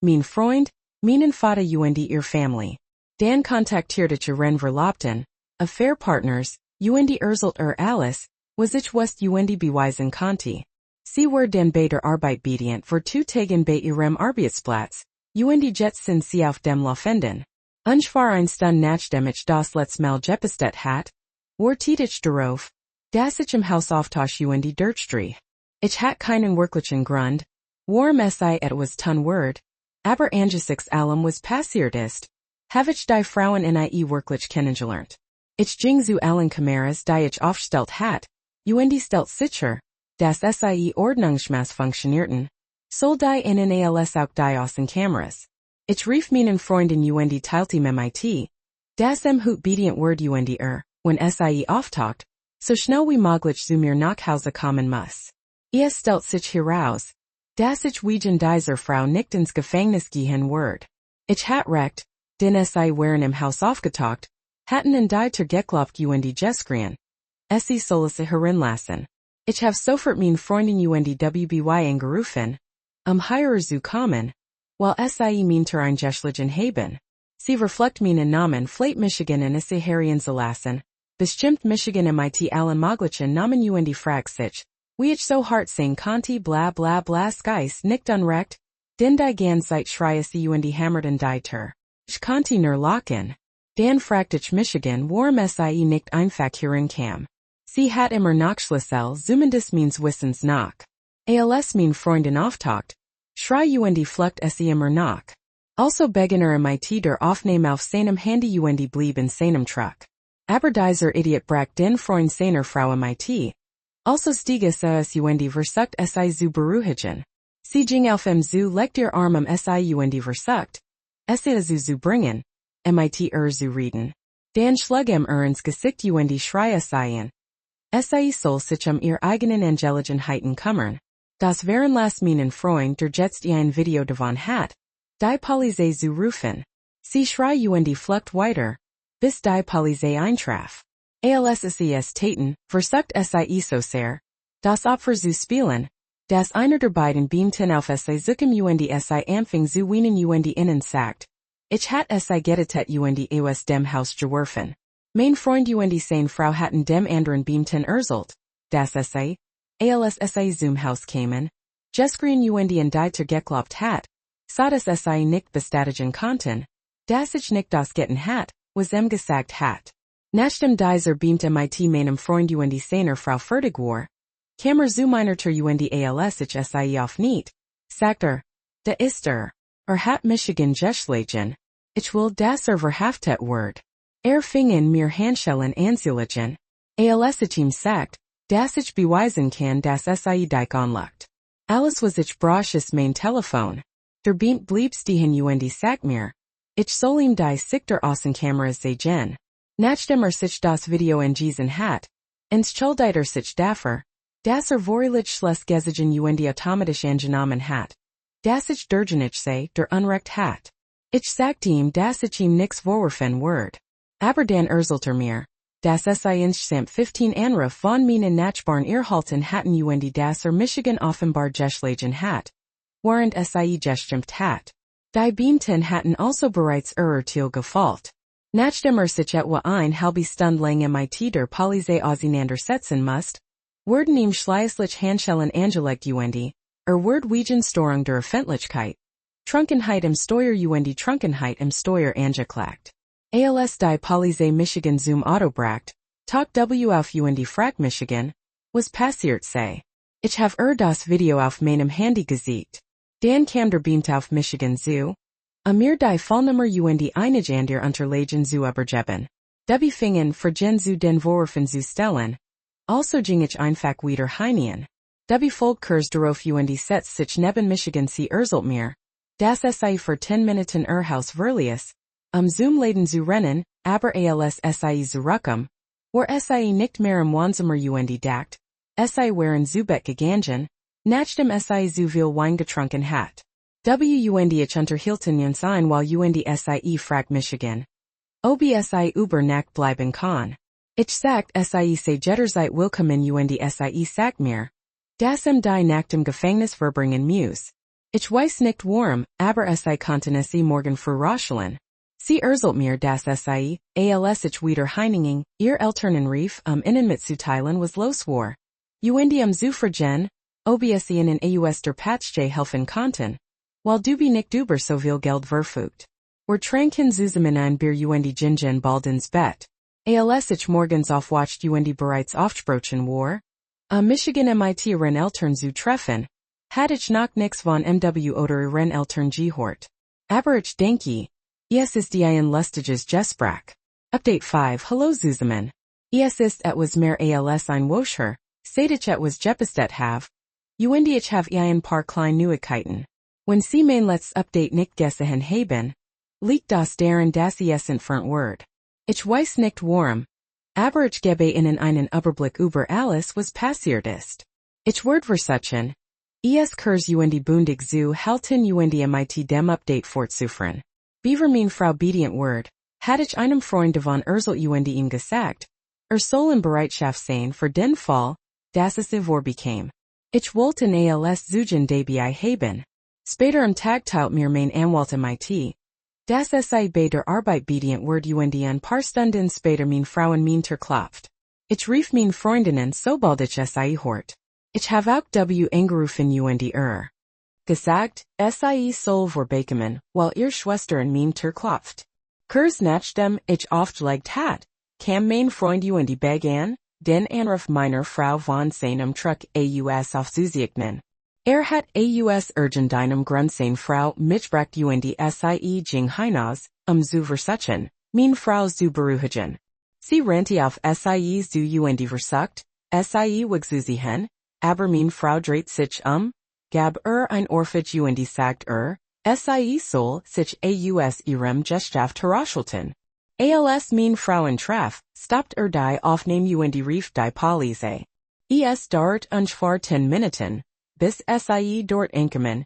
Mein Freund, meinen Vater und ihr Family. Dan kontaktiert ich ihren Verlobten, Affärepartners, und erzählt alles, was ich wusste und beweisen konnte. Sie war den beider Arbeit bedient für 2 Tagen bei ihrem Arbeitsplatz, und jetzt sind sie auf dem Laufenden. Ungefähr eine Stunde nachdem ich das letzte Mal gepostet hat, wartet ich darauf, dass ich im Haus auftauche und durchstrich. Ich hat keinen wirklichen Grund, warum sie etwas tun word, aber angesichts allem was passiert ist, have ich die Frauen nie wirklich kennengelernt. Ich ging zu allen Kameras die ich aufgestellt hat, und stellt sicher, dass sie ordnungsgemäß funktionierten. Soll die innen als auch die außen Kameras. Ich rief meinen Freunden und teilte mit, dass hut bedient word und wenn sie auftaucht, so schnell wie möglich zu mir nach Hause kommen muss. Es stellt sich heraus, dass ich wegen dieser Frau nicht ins Gefängnis gehen word. Ich hat recht, denn sie waren im Haus aufgetaucht, hatten in die Tür geklopft und geskrien. Sie soll sie herinlassen. Ich have sofort mein Freunden und WBY angerufen, hieher zu kommen, while sie mein Ter eingeschlagen haben. Sie reflect meinen Namen Flate Michigan und sie hereinzulassen, bestimmt Michigan mit allen möglichen Namen und fragt sich, wie ich so hart sein konnte bla bla bla skies nicht unrecht, denn die ganze Zeit schreie sie und hammerten die Tür. Ich konnte nur lachen. Dan fragt ich Michigan warum sie nicht einfach hören kam. Sie hat immer noch Schlüssel zumindest meines Wissens nach. Als mein Freundin auftaucht, schrie und flucht sie immer noch. Also beginner mit der Aufnahme auf seinem Handy und blieb in seinem Truck. Aber dieser Idiot bracht den Freund seiner Frau mit. Also stieg es und versucht sie zu beruhigen. Sie ging auf zu legt ihr Arm sie und versucht, sie zu bringen, mit zu reden. Dan schlug ins Gesicht und schrie sie soll sich ihr eigenen Angelegenheiten kümmern. Das wären las meinen Freund der jetzt ein Video davon hat. Die Polizei zu rufen. Sie schrie und flucht weiter, bis die Polizei eintraf. Als es taten, versucht sie so sehr, das Opfer zu spielen, dass einer der beiden beamten auf sie zuckem und sie anfing zu weinen und innen sagt, ich hat sie gerettet und aus dem Haus geworfen. Mein Freund und seine Frau hatten dem anderen beamten erzählt, dass sie, als sie zum Haus kamen, geschrien und die geklopft hat, so dass sie nicht bestätigen konnten, dass ich nicht das getan hat, was gesagt hat. Nachdem dieser beamte mit meinem Freund und seiner Frau fertig war, kam zu meiner Tür und als ich sie auf nicht, sagt da ist hat Michigan geschlagen, ich will das verhaftet word. Fing in mir Handschellen anzuliegen, als ich ihm sagt, dass ich beweisen kann, dass sie dich anlockt. Alles was ich brauche mein Telefon. Der Beamt blieb stehen und sagt mir, ich soll ihm die Sichter Außenkameras sehen. Nachdem sich das Video gesehen hat, entschuldigt sich dafür, dass vorlich schlecht gesehen und automatisch angenommen hat, dass ich nicht sei, der Unrecht hat. Ich sagte ihm, dass ich ihm nix vorwerfen word. Aber dann erzählte mir, dass sie insgesamt 15 Anruf von meinen Nachbarn erhalten hatten und dass Michigan offenbar geschlagen hat, während sie gestimmt hat. Die Beamten hatten also bereits Urteil gefällt. Nachdem sich etwa eine halbe Stunde lang mit der Polizei auseinandersetzen musste, wurden ihm schließlich Handschellen angelegt und ward wegen Störung der Öffentlichkeit, Trunkenheit im Steuer und Trunkenheit im Steuer angeklagt. Als die Polizei Michigan zum Auto bracht, tog auf und fragt Michigan, was passiert sei. Ich habe das Video auf meinem Handy gesehen. Dan kam der Beamt auf Michigan zu, mir die Fallnummer und einige andere Unterlagen zu übergeben. Dabei fingen Fragen zu den Vorwürfen zu stellen. Also ging ich einfach wieder hinein. Dabei folgt darauf und setzt sich neben Michigan sie erzählt mir, dass sie für 10 Minuten Haus verließ, zum Laden zu rennen, aber als sie zurückkam, war sie nicht mehr im Wohnzimmer und dacht, sie waren zu Bett gegangen, nachdem sie zu viel Wein getrunken hat. Und ich unterhielten uns ein while und sie fragt Michigan, ob sie über Nacht bleiben kann. Ich sagt sie sei jederzeit willkommen und sie sagt mir, dass die Nacht im Gefängnis verbringen muss. Ich weiß nicht warum, aber sie konnten sie morgen früh rascheln. Sie erzählt mir, dass sie, als ich wieder hineinging, ihr Eltern rief, ihnen mitzuteilen was los war. Und zu fragen, ob sie ihnen aus der Patschei helfen konnten, weil du nicht über so viel Geld verfügt. Tranken zusammen ein Bier und gingen bald ins Bett. Als ich morgens aufwacht und bereits aufgebrochen war, Michigan mit ihren Eltern zu treffen, had ich noch nix von MW oder ihren Eltern gehört. Aber ich denke, es ist ein lustiges Gespräch. Update 5 Hallo zusammen. Es ist etwas mehr als ein Woscher, seit ich etwas gepostet have. Und ich have ein paar kleine Neuigkeiten. Wenn Sie mein letztes Update nicht gesehen haben, liegt das daran, dass es entfernt wird. Ich weiß nicht warum, aber ich gebe Ihnen einen Überblick über alles, was passiert ist. Ich werde versuchen, es Kurs und bundig zu halten und mit dem Update fortzuführen. Beaver mein Frau bedient word, had ich einem Freund davon erzählt und ihm gesagt, soll in Bereitschaft sein für den Fall, dass es vorbekäme. Ich wollte als zugen dabei haben. Später am Tag teilt mir mein Anwalt mit, dass sie bei der Arbeit bedient word und ein paar Stunden später mein Frauen mein klopft. Ich rief mein Freundinnen sobald ich sie hört. Ich habe auch angerufen und gesagt, sie soll vorbekommen, weil ihr Schwester in mein klopft. Kurs nachdem ich aufgelegt hat, kam mein Freund und begann, den Anruf meiner Frau von seinem Truck aus aufzusichern. hat aus Urgendinem Grundsein Frau mich bracht sie Jing Hinaus, zu versuchen, mein Frau zu beruhigen. Sie rannte auf sie zu versucht, sie wig hen, aber mein Frau dreht sich gab ein Orphage sagt sie soll sich aus ihrem Geschaft heraushalten. Als mein Frauen traf, stoppt die Aufnahme rief die Polizei. Es dauert ungefähr 10 Minuten, bis sie dort ankommen,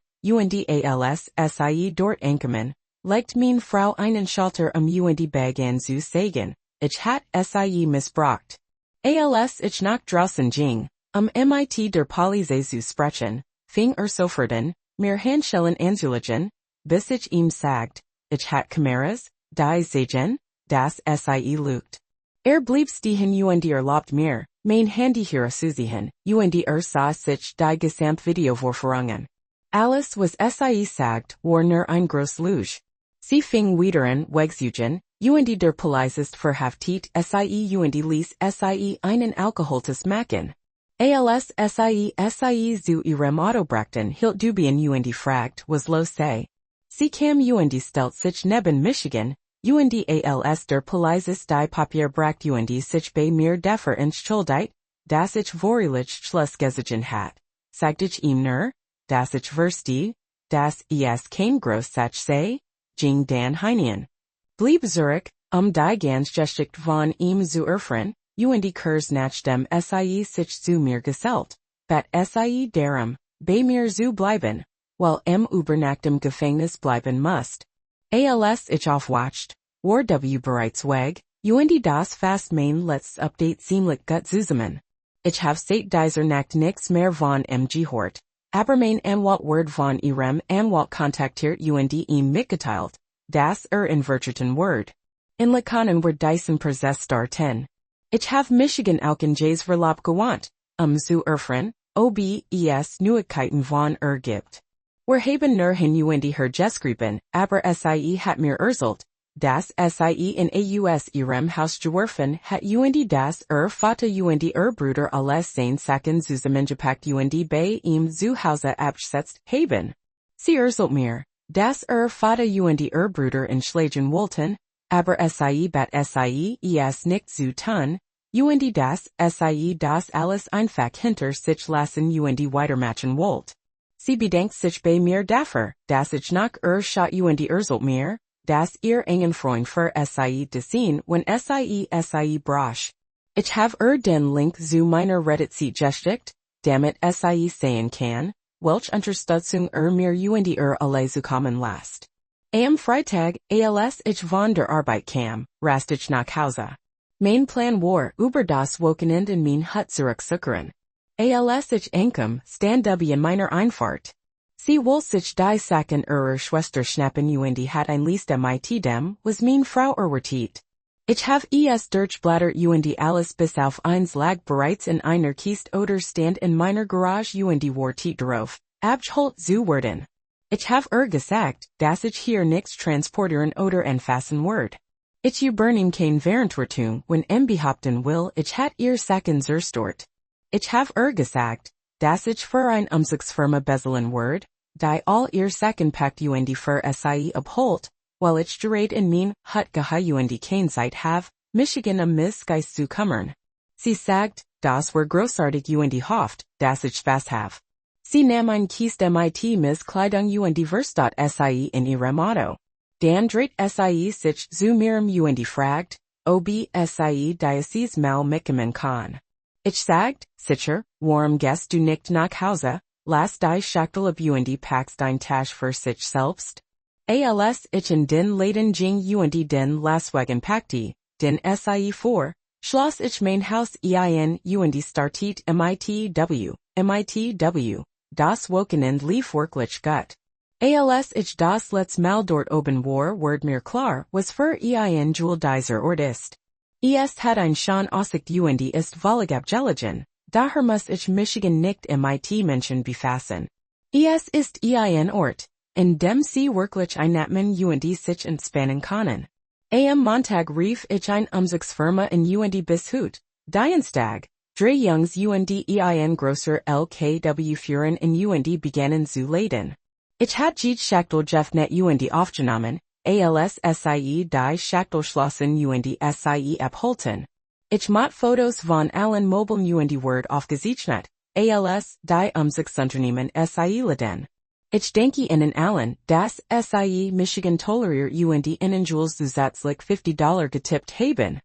als sie dort ankommen, legt mein Frau einen Schalter Bag an zu sagen, ich hat sie missbraucht. Als ich nach draußen ging, mit der Polizei zu sprechen, fing sofort an, mir Handschellen anzulegen, bis ich ihm sagt, ich hat Kameras, die sagen, dass sie lügt. Blieb stehen erlaubt mir, mein Handy hier zu sehen, sah sich die Gesamtvideovorführungen. Alles was sie sagt, war nur ein groß Lüge. Sie fing wieder an, wegzugen, der Polizist verhaftet sie ließ sie einen Alkoholtest machen. Als sie zu ihrem Auto brachten hielt Dubien fragt, was los sei. Sie kam stellt sich neben Michigan, als der Polizist die Papier bracht sich bei mir dafür entschuldigt, dass ich vorlich Schluss gesehen hat. Sagt ich ihm nur, dass ich verstehe, dass es kein Großsatz sei, ging dann hinein. Blieb zurück, die ganz Geschichte von ihm zu erfahren, Kurs nach dem sie sich zu mir gesellt, bat sie darum, bei mir zu bleiben, weil über nach dem Gefängnis bleiben musst. Als ich aufwacht, war bereits weg, das fast mein letztes Update ziemlich gut zusammen. Ich hab seit dieser Nacht nix mehr von gehört, aber mein Anwalt wird von ihrem Anwalt kontaktiert ihm mitgeteilt, dass inverteten Word. In Lakanen wird diesen Prozess starten. Ich hab Michigan auch in Jays Verlaub gewandt, zu erfahren, ob es Neuigkeiten von gibt. Wir haben nur hin her geschrieben, aber sie hat mir erzählt, dass sie in aus ihrem Haus geworfen hat das Vater Bruder alles sein Sachen zusammengepackt bei ihm zu Hause abgesetzt haben. Sie erzählt mir, dass Vater Bruder in Schlagen wollten, aber sie bat sie es nicht zu tun, dass sie das alles einfach hinter sich lassen weitermachen wollt. Sie bedankt sich bei mir dafür, dass ich nach Schott erzählt mir, dass ihr engen Freund für sie gesehen, wenn sie brach. Ich hab den Link zu meiner Reddit-Seite geschickt, damit sie sehen kann, welch Unterstützung mir alle zukommen lasst. Am Freitag, als ich von der Arbeit kam, rast ich nach Hause. Mein Plan war, über das Wochenende in mein Hut zurückzukehren. Als ich ankam, stand in meiner Einfahrt. Sie wollte sich die Sachen Schwester schnappen hat ein List mit dem, was mein Frau erwartet. Ich hab es durchblättert alles bis auf eins lag bereits in einer Kiste oder stand in meiner Garage wartet darauf, abgeholt zu werden. Ich hab gesagt, dass ich hier nichts transportieren oder anfassen werde. Ich übernehm kein Verantwortung, wenn behaupten will, ich hat ihr Sachen zerstört. Ich hab gesagt, dass ich für ein Umzugsfirma bezahlen werde, die all ihr Sachen packt für sie abholt, weil ich gerät in mein Hut gehe kein Zeit have, Michigan Missgeist zu kümmern. Sie sagt, das war großartig hofft, dass ich Spaß have. Sie nahm ein Kiste mit Misskleidung Verstaat sie in ihrem Auto. Dann dreht sie sich zu mirem fragt, ob sie dieses mal mitkommen kann. Ich sagt, sicher, warum gehst du nicht nach Hause, lass die Schachtel ab packs dein Tasch für sich selbst. Als ich in den Laden ging den Lastwagen packte, den sie vor, schloss ich mein Haus ein startet mitw, das Wochenende lief wirklich gut. Als ich das letzte Mal dort oben war, wird mir klar, was für ein Jewel dieser Ort ist. Es hat ein schon Aussicht ist völlig abgelegen, daher muss ich Michigan nicht mit Menschen befassen. Es ist ein Ort, in dem sie wirklich einatmen sich entspannen können. Am Montag rief ich ein Umzugsfirma in bis Hut, Dienstag, Drei Jungs und ein grosser LKW Fuhren in und begannen zu Leiden. Ich hat jedes Schachtel Jeff net und aufgenommen, als sie die Schachtelschlossen und sie abholten. Ich mot Fotos von allen mobilen und Word aufgezeichnet, als die Umzugsunternehmen sie leden. Ich denke Ihnen allen, dass sie Michigan toleriert und Ihnen Jules zusätzlich $50 getippt haben.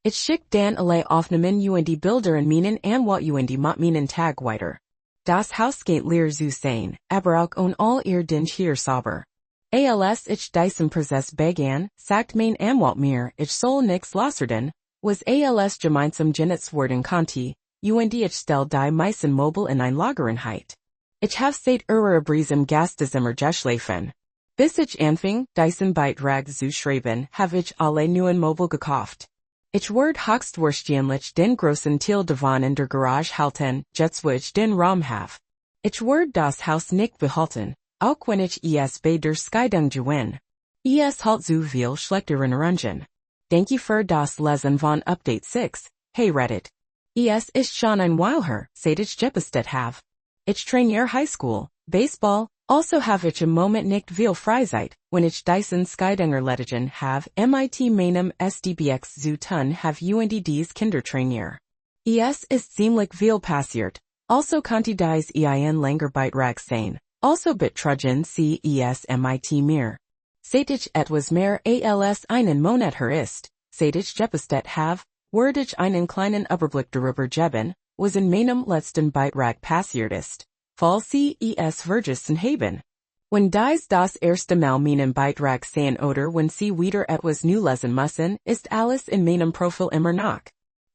Ich schick dann alle Aufnahmen und Bilder in meinen Anwalt und mot meinen Tag weiter. Das Haus geht leer zu sein, aber auch all ihr Dinge hier sauber. Als ich diesen Prozess begann, sagt mein Anwalt mir, ich soll nix losserden, was als gemeinsam genutzt worden konnte, und ich stell die meisten Mobile in ein Lagerenheit. Ich have seit Brisem Gastzimmer geschlafen. Bis ich anfing, diesen Beitrag zu schreiben, have ich alle neuen Mobile gekauft. Ich werde höchstwahrscheinlich den großen Teil davon in der Garage halten, jetzt wo ich den Raum have. Ich werde das Haus nicht behalten, auch wenn ich es bei der Scheidung gewinne. Es halt zu viel schlechte Erinnerungen. Danke für das Lesen von Update 6, hey Reddit. Es ist schon ein Weile her, seit ich gepostet have. Ich trainiere High School, Baseball, also have ich im Moment nicht viel Freizeit, wenn ich diesen Scheidung erledigen have, mit meinem SDBX zu tun have und dies Kinder trainiere. Es ist ziemlich viel passiert, also konnte dies ein langer Beitrag sein, also betrugen es mit mir. Seit ich etwas mehr als einen Monat her ist, seit ich gepostet have, werde ich einen kleinen Überblick darüber geben, was in meinem letzten Beitrag passiert ist, falls Sie es vergessen haben. Wenn dies das erste Mal meinen Beitrag sehen oder wenn Sie wieder etwas new lesen müssen, ist alles in meinem Profil immer noch.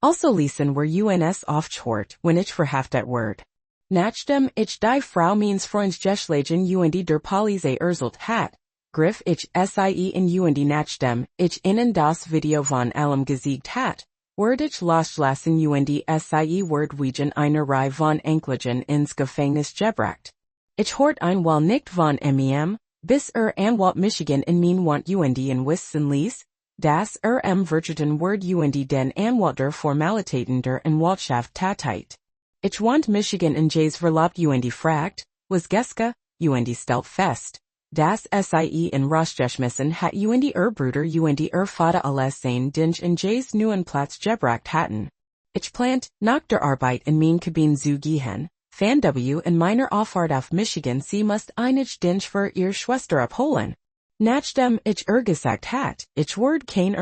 Also lesen wir uns oft hört, wenn ich verhaftet werde. Nachdem ich die Frau meines Freunds geschlagen und der Polizei erzählt hat, griff ich sie in und nachdem ich Ihnen das Video von allem gezeigt hat, werde ich losgelassen und sie werde wegen einer Reihe von Anklagen ins Gefängnis gebracht. Ich hört einmal nicht von meinem, bis Anwalt Michigan in mein want und in wissen ließ, dass vertreten word und den Anwalt der Formalitäten der Anwaltschaft tatheit. Ich want Michigan in Jays verlobt und fragt, was Geske, und stellt fest, dass sie in Rostgeschmissen hat und Bruder und Vater alles sein Dinge in Jays neuen Platz gebracht hatten. Ich plant, nach der Arbeit in mein Kabine zu gehen, fan in meiner Auffahrt auf Michigan sie must einig Dinge für ihr Schwester abholen. Nachdem ich gesagt hat, ich werde kein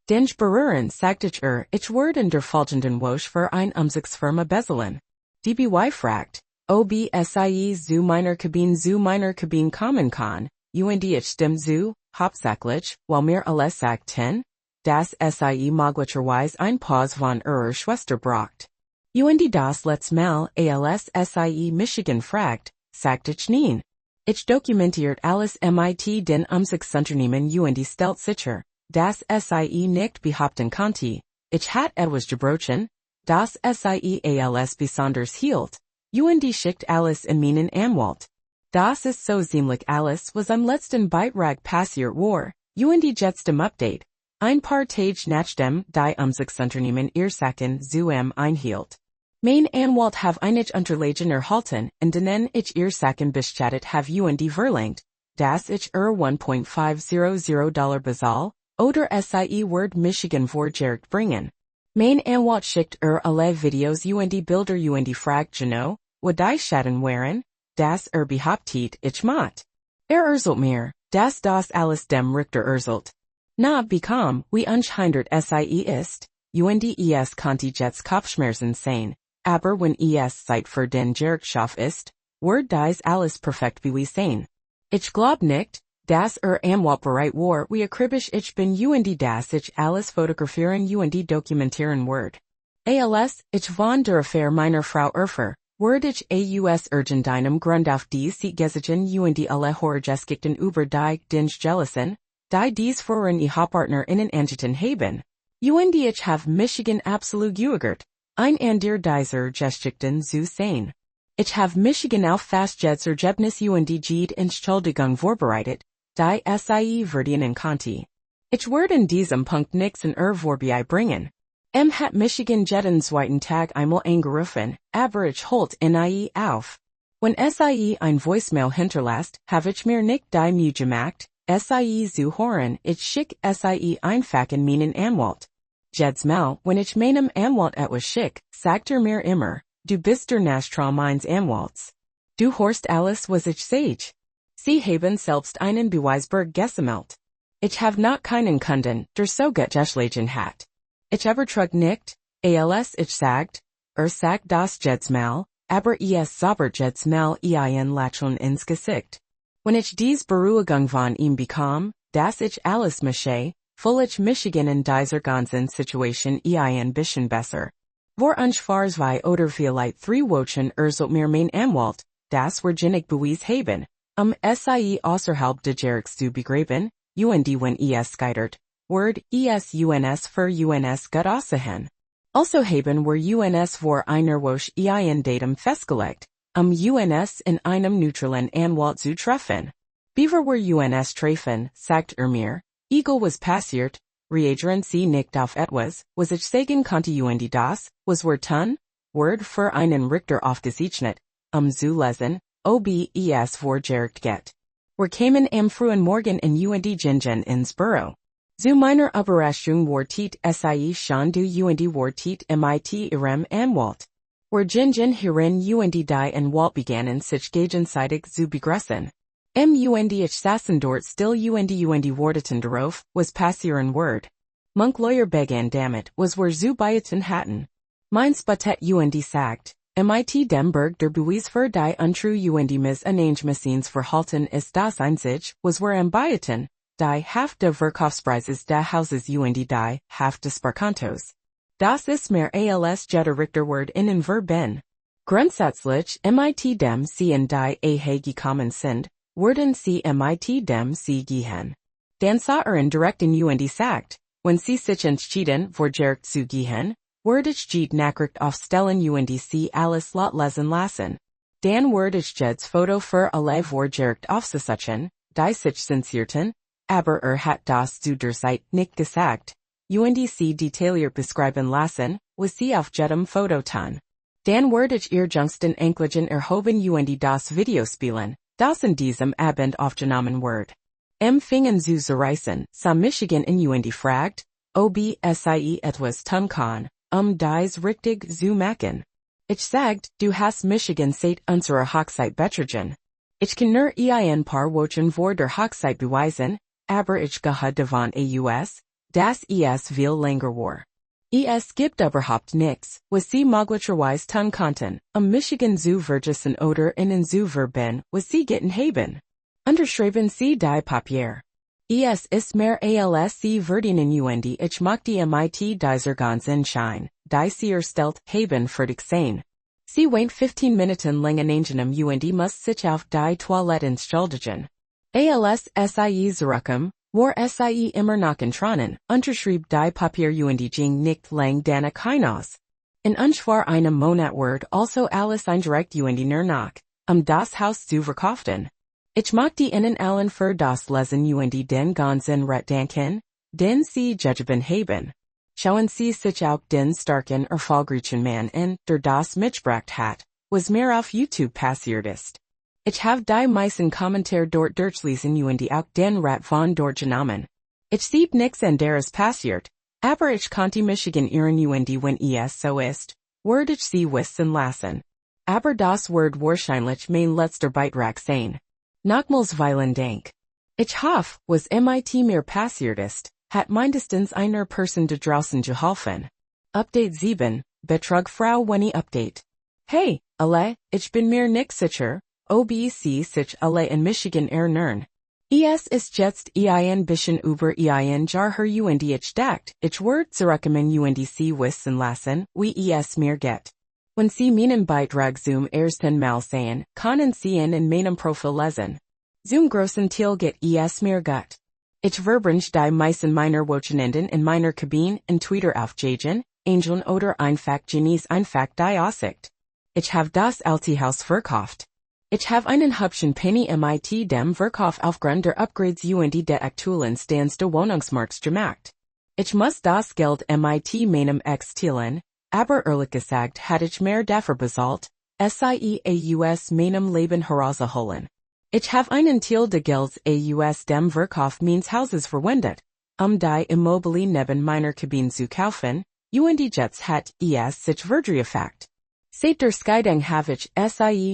Dinge berühren sagt ich werde in der folgenden Woche für ein Umzugsfirma bezahlen. DBY fragt, ob sie zu meiner Kabine kommen kann, und ich stimme zu, hauptsächlich, weil mir alles sagten, dass sie möglicherweise ein Pause von ihrer Schwester braucht. Und das letzte Mal, als sie Michigan fragt, sagt ich nein. Ich dokumentiert alles mit den Umzugsunternehmen und stellt sicher, dass sie nicht behaupten konnte, ich hat etwas gebrochen, dass sie als besonders hielt, und schickt alles in meinen Anwalt. Das ist so ziemlich alles, was am letzten Beitrag passiert war, und jetzt im Update, ein paar Tage nachdem die Umzugsunternehmen ihr Sachen zu einhielt. Mein Anwalt have einig Unterlagen erhalten, in denen ich ihr Sachen bestattet have und verlangt, dass ich $1.500 bezahl, oder sie word Michigan vorgelegt bringen. Mein Anwalt schickt alle Videos und Bilder und fragt genau, wo die Schaden waren, dass behauptet ich mot. Erzählt mir, dass das alles dem Richter erzählt. Na bekam, wie unscheinert sie ist, und es konnte jetzt Kopfschmerzen sein. Aber wenn es Zeit für den Gerichtshof ist, wird dies alles perfekt sein. Ich glaub nicht, dass Anwalt bereit war, wie akribisch ich bin und dass ich alles fotografieren und dokumentieren wird. Als ich von der Affäre meiner Frau werde ich aus irgendeinem Grund auf dies gesehen und alle Horrorgeschichten über die Dinge gelassen, die dies für ihre PartnerInnen angeten haben. Und ich have Michigan absolut geugert. Ein der dieser Geschichten zu sein. Ich have Michigan auf fast Ergebnis und jede Entschuldigung vorbereitet, die sie verdienen konnte. Ich werde in diesem Punkt nix in Vorbei bringen. Hat Michigan Jetten Zweiten Tag einmal angerufen, aber ich holt nie auf. When sie ein Voicemail hinterlässt, habe ich mir nicht die Mühe gemacht, sie zu hören, ich schick sie einfach in meinen Anwalt. Jedes Mal, wenn ich meinem Anwalt etwas schick, sagt mir immer, du bist der Nastral meines Anwalts. Du hörst alles was ich sage. Sie haben selbst einen Beweisberg gesammelt. Ich have not keinen Kunden, der so gut geschlagen hat. Ich übertrug nicht, als ich sagt, sagt das jedes Mal, aber es zaubert jedes Mal ein Lächeln ins Gesicht. Wenn ich dies Beruhigung von ihm bekam, dass ich alles mische, fühl ich Michigan in dieser ganzen Situation ein bisschen besser. Vor ungefähr 2 oder vielleicht 3 Wochen sollt mir mein Anwalt, das Virginig Beweis haben, sie außerhalb der Jerichs zu begraben, und wenn es scheitert, word uns für uns gut aussehen. Also haben wir uns vor einer Woche ein Datum festgelegt, uns in einem neutralen Anwalt zu treffen. Bevor wir uns treffen, sagt mir, egal was passiert, reagieren Sie nicht auf etwas, was ich sagen konnte und das, was wir tun, word für einen Richter aufgezeichnet, zu lesen, ob es vor Gericht geht. Wir kamen am frühen Morgen in und gingen ins Büro. Zu meiner Überraschung wartet sie schon du und wartet mit ihrem Anwalt. Wir gingen hierin und die Anwalt begannen sich gegenseitig zu begrüßen. Und ich saßen dort still und warteten darauf, was passieren wird. Monk Lawyer begann damit, was wir zu beiten hatten. Meins Batet und sagt, mit dem Berg der Beweis für die untreue und Missannehmensins verhalten ist das einzig, was wir am beiten, die Hälfte der Verkaufspreises der Hauses und die Hälfte des Sparkontos. Das ist mehr als jeder Richter Word innen verben. Grundsätzlich, mit dem sie in die Ehe gekommen sind, werden sie mit dem sie gehen. Dan sah direkten und sagt, wenn sie sich entschieden, vor Gericht zu gehen, werde ich die Nachricht aufstellen und sie alles laut lesen lassen. Dan werde ich jedes Foto für alle vor Gericht aufzusetzen, die sich zensierten, aber hat das zu der Zeit nicht gesagt, und sie detailliert beschreiben lassen, was sie auf jedem Foto tun. Dan werde ich ihr jüngsten Enkelchen erhoben und das Video spielen, das in diesem Abend aufgenommen wird. Fingen zu zerreißen, sah Michigan in und fragt, ob sie etwas tun kann, dies richtig zu machen. Ich sagt, du hast Michigan seit unserer Hochzeit betrogen. Ich kann nur ein paar Wochen vor der Hochzeit beweisen, aber ich gehe davon aus, dass es viel länger war. Es gibt überhaupt nichts, was sie möglicherweise tun konnten, Michigan zu vergessen oder ihnen zu verben, was sie getan haben. Unterschreiben sie die Papier. Es ist mehr als sie verdienen und ich möchte mit dieser ganzen Schein, die sie erstellt haben fertig sein. Sie weint 15 Minuten lang in einem und muss sich auf die Toilette entschuldigen. Als sie zurückkommen, war sie immer noch in Tränen, unterschrieb die Papier und ging nicht lang danach hinaus. In ungefähr einem Monat wird also alles eindirekt und nur noch, das Haus zu verkaufen. Ich möchte Ihnen allen für das Lesen und den ganzen Rat danken, den Sie gegeben haben. Schauen Sie sich auch den starken erfolgreichen Mann in, der das mitgebracht hat, was mir auf YouTube passiert ist. Ich habe die meisten Kommentare dort durchlesen und auch den Rat von dort genommen. Ich sieb nix anderes passiert, aber ich konnte Michigan ihren und wenn es so ist, werde ich sie wissen lassen. Aber das wird wahrscheinlich mein letzter Beitrag sein. Nochmals vielen Dank. Ich hoffe, was mit mir passiert ist, hat mindestens einer Person da draußen geholfen. Update 7, betrog Frau Wenny Update. Hey, alle, ich bin mir nicht sicher, ob sie sich alle in Michigan erinnern. Es ist jetzt ein bisschen über ein Jahr her und ich dachte, ich würde zurückkommen und sie wissen lassen, wie es mir geht. Wenn Sie meinen Beitrag zum ersten Mal sehen, können Sie ihn in meinem Profil lesen. Zum großen Teil geht es mir gut. Ich verbringe die meisten meiner Wochenenden in meiner Kabine in Twitter aufjagen, Angeln oder einfach genieß einfach die Aussicht. Ich habe das alte Haus verkauft. Ich habe einen hübschen Penny mit dem Verkauf aufgrund der Upgrades und der aktuellen Stands der Wohnungsmarkts gemacht. Ich muss das Geld mit meinem exteilen, aber ehrlich gesagt hatte ich mehr dafür bezahlt, aus meinem Leben herauszuholen. Ich habe einen Teil des Gelds aus dem Verkauf meines Hauses verwendet, die Immobilie neben meiner Kabine zu kaufen, und jetzt hat sich verdreifacht. Seit der Scheidung habe ich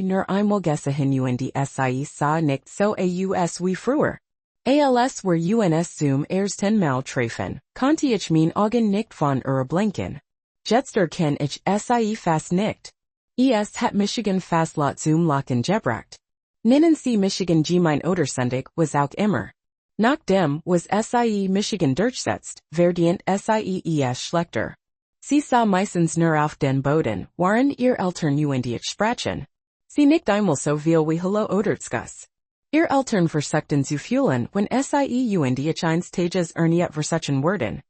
nur einmal gesehen und sah nicht so aus wie früher. Als wir uns zum ersten Mal treffen, konnte ich mein Augen nicht von blinken. Jetzt erkenne ich fast nicht. Hat Michigan fast laut zum Lachen gebracht. Nennen Sie Michigan mein Odersundig was auch immer. Nachdem was Michigan durchsetzt, verdient schlechter. Sie sah meistens nur auf den Boden, waren ihr Eltern und ich sprachen. Sie nicht einmal so viel wie Hallo oder Tschüss. Ihr Eltern versuchten zu fühlen, wenn und ich eins Tages erniet versuchen wurden.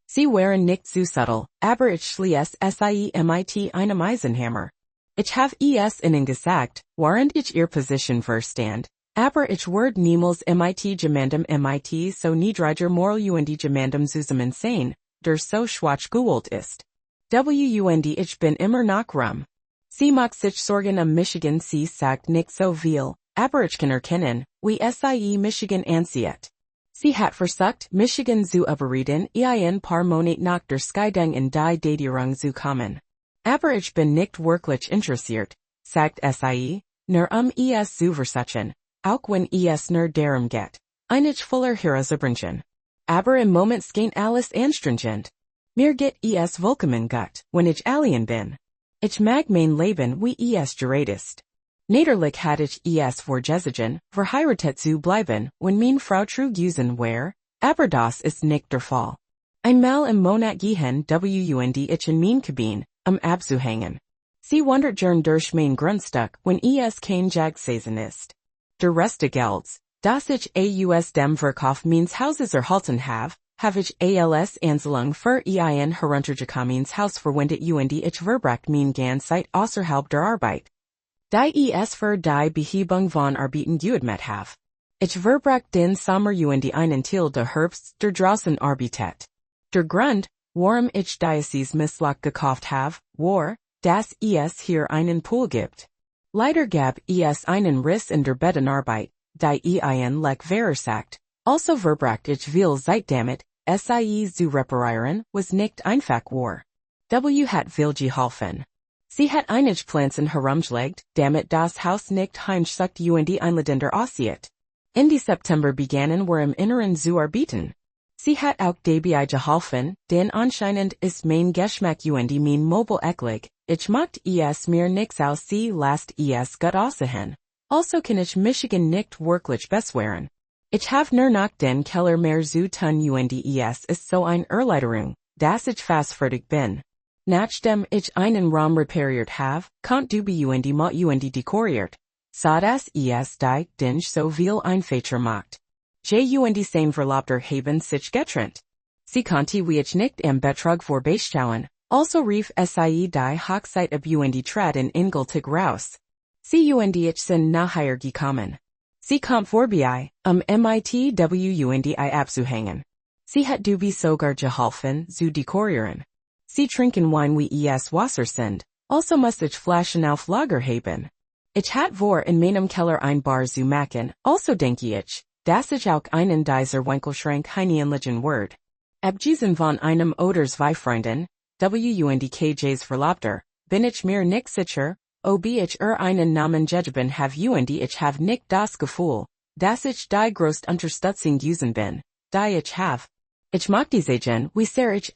Sie waren nicht zu subtle, aber ich schließ mit einem Eisenhammer. Ich habe ihnen gesagt, während ich ihr Position verstand, aber ich werde niemals gemandem mit so niedriger Moral und gemandem zusammen sein, der so schwach gewollt ist. Und ich bin immer noch rum. Sie macht sich Sorgen Michigan, sie sagt nicht so viel, aber ich kann erkennen, wie Michigan ansieht. Sie hat versucht, Michigan zu überreden, ein paar Monate nach der Scheidung in die Datierung zu kommen. Aber ich bin nicht wirklich interessiert, sagt nur es zu versuchen, auch wenn es nur darum geht, einige voller herauszubringen. Aber im Moment geht alles anstrengend. Mir geht es vollkommen gut, wenn ich allein bin. Ich mag mein Leben wie es gerät ist. Natürlich hatte ich es vorgesehen, verheiratet zu bleiben, wenn meine Frau trug war, aber das ist nicht der Fall. Einmal im Monat gehen und ich in mein Kabine, abzuhängen. Sie wandert gern durch mein Grundstück, wenn es kein Jagdsaison ist. Der Rest des Gelds, das ich aus dem Verkauf meines Hauses erhalten habe ich als Anzahlung für ein heruntergekommenes Haus verwendet und ich verbracht mein Zeit außerhalb der Arbeit. Die es für die Behebung von Arbeiten geübt habe. Ich verbracht den Sommer und einen Teil des Herbsts der draußen arbeitet. Der Grund, warum ich dieses Misslach gekauft habe, war, dass es hier einen Pool gibt. Leider gab es einen Riss in der Bettenarbeit, die ein Leck verursacht. Also verbracht ich viel Zeit damit, zu reparieren, was nicht einfach war. Hat viel geholfen. Sie hat einige Pflanzen herumgelegt, damit das Haus nicht heimsucht und einladender aussieht. Ende September begannen wir im Inneren zu arbeiten. Sie hat auch dabei geholfen, denn anscheinend ist mein Geschmack und mein Mobil eklig, ich macht es mir nix aus sie lasst es gut aussehen. Also kann ich Michigan nicht wirklich beschweren. Ich habe nur noch den Keller mehr zu tun und es ist so ein Erleiderung, dass ich fast fertig bin. Nachdem ich einen Raum repariert habe, kommt Dubi und Mott und dekoriert, so dass es die den so viel einfacher macht. Und sein Verlobter haben sich getrennt. Sie konnte wie ich nicht am Betrog vorbeischauen, also rief die Hochzeit ab und trat in endgültig raus. Sie und ich sind nachher gekommen. Sie kommt vorbei, mit und abzuhängen. Sie hat Dubi sogar geholfen, zu dekorieren. Sie trinken Wein wie es Wasser sind, also muss ich Flaschen auf Lager haben. Ich hat vor in meinem Keller ein Bar zu machen, also denke ich, dass ich auch einen dieser Winkelschrank hineinlegen werde. Abgesehen von einem oder zwei Freunden, und KJs Verlobter, bin ich mir nicht sicher, ob ich einen Namen gegeben habe und ich habe nicht das Gefühl, dass ich die größte Unterstützung gewesen bin, die ich habe. Ich mag die sehen, wie sehr ich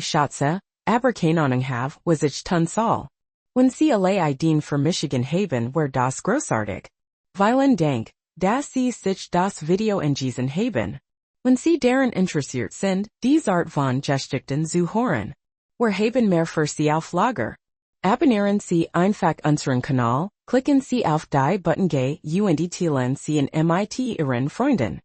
schätze, aber keine Ahnung habe, was ich tun soll. Wenn Sie alle Ideen für Michigan haben, wäre das großartig. Vielen Dank, dass Sie sich das Video angesehen haben. Wenn Sie daran interessiert sind, diese Art von Geschichten zu hören. Wir haben mehr für Sie auf Lager. Abonnieren Sie einfach unseren Kanal, klicken Sie auf die Button und teilen Sie in mit Ihren Freunden.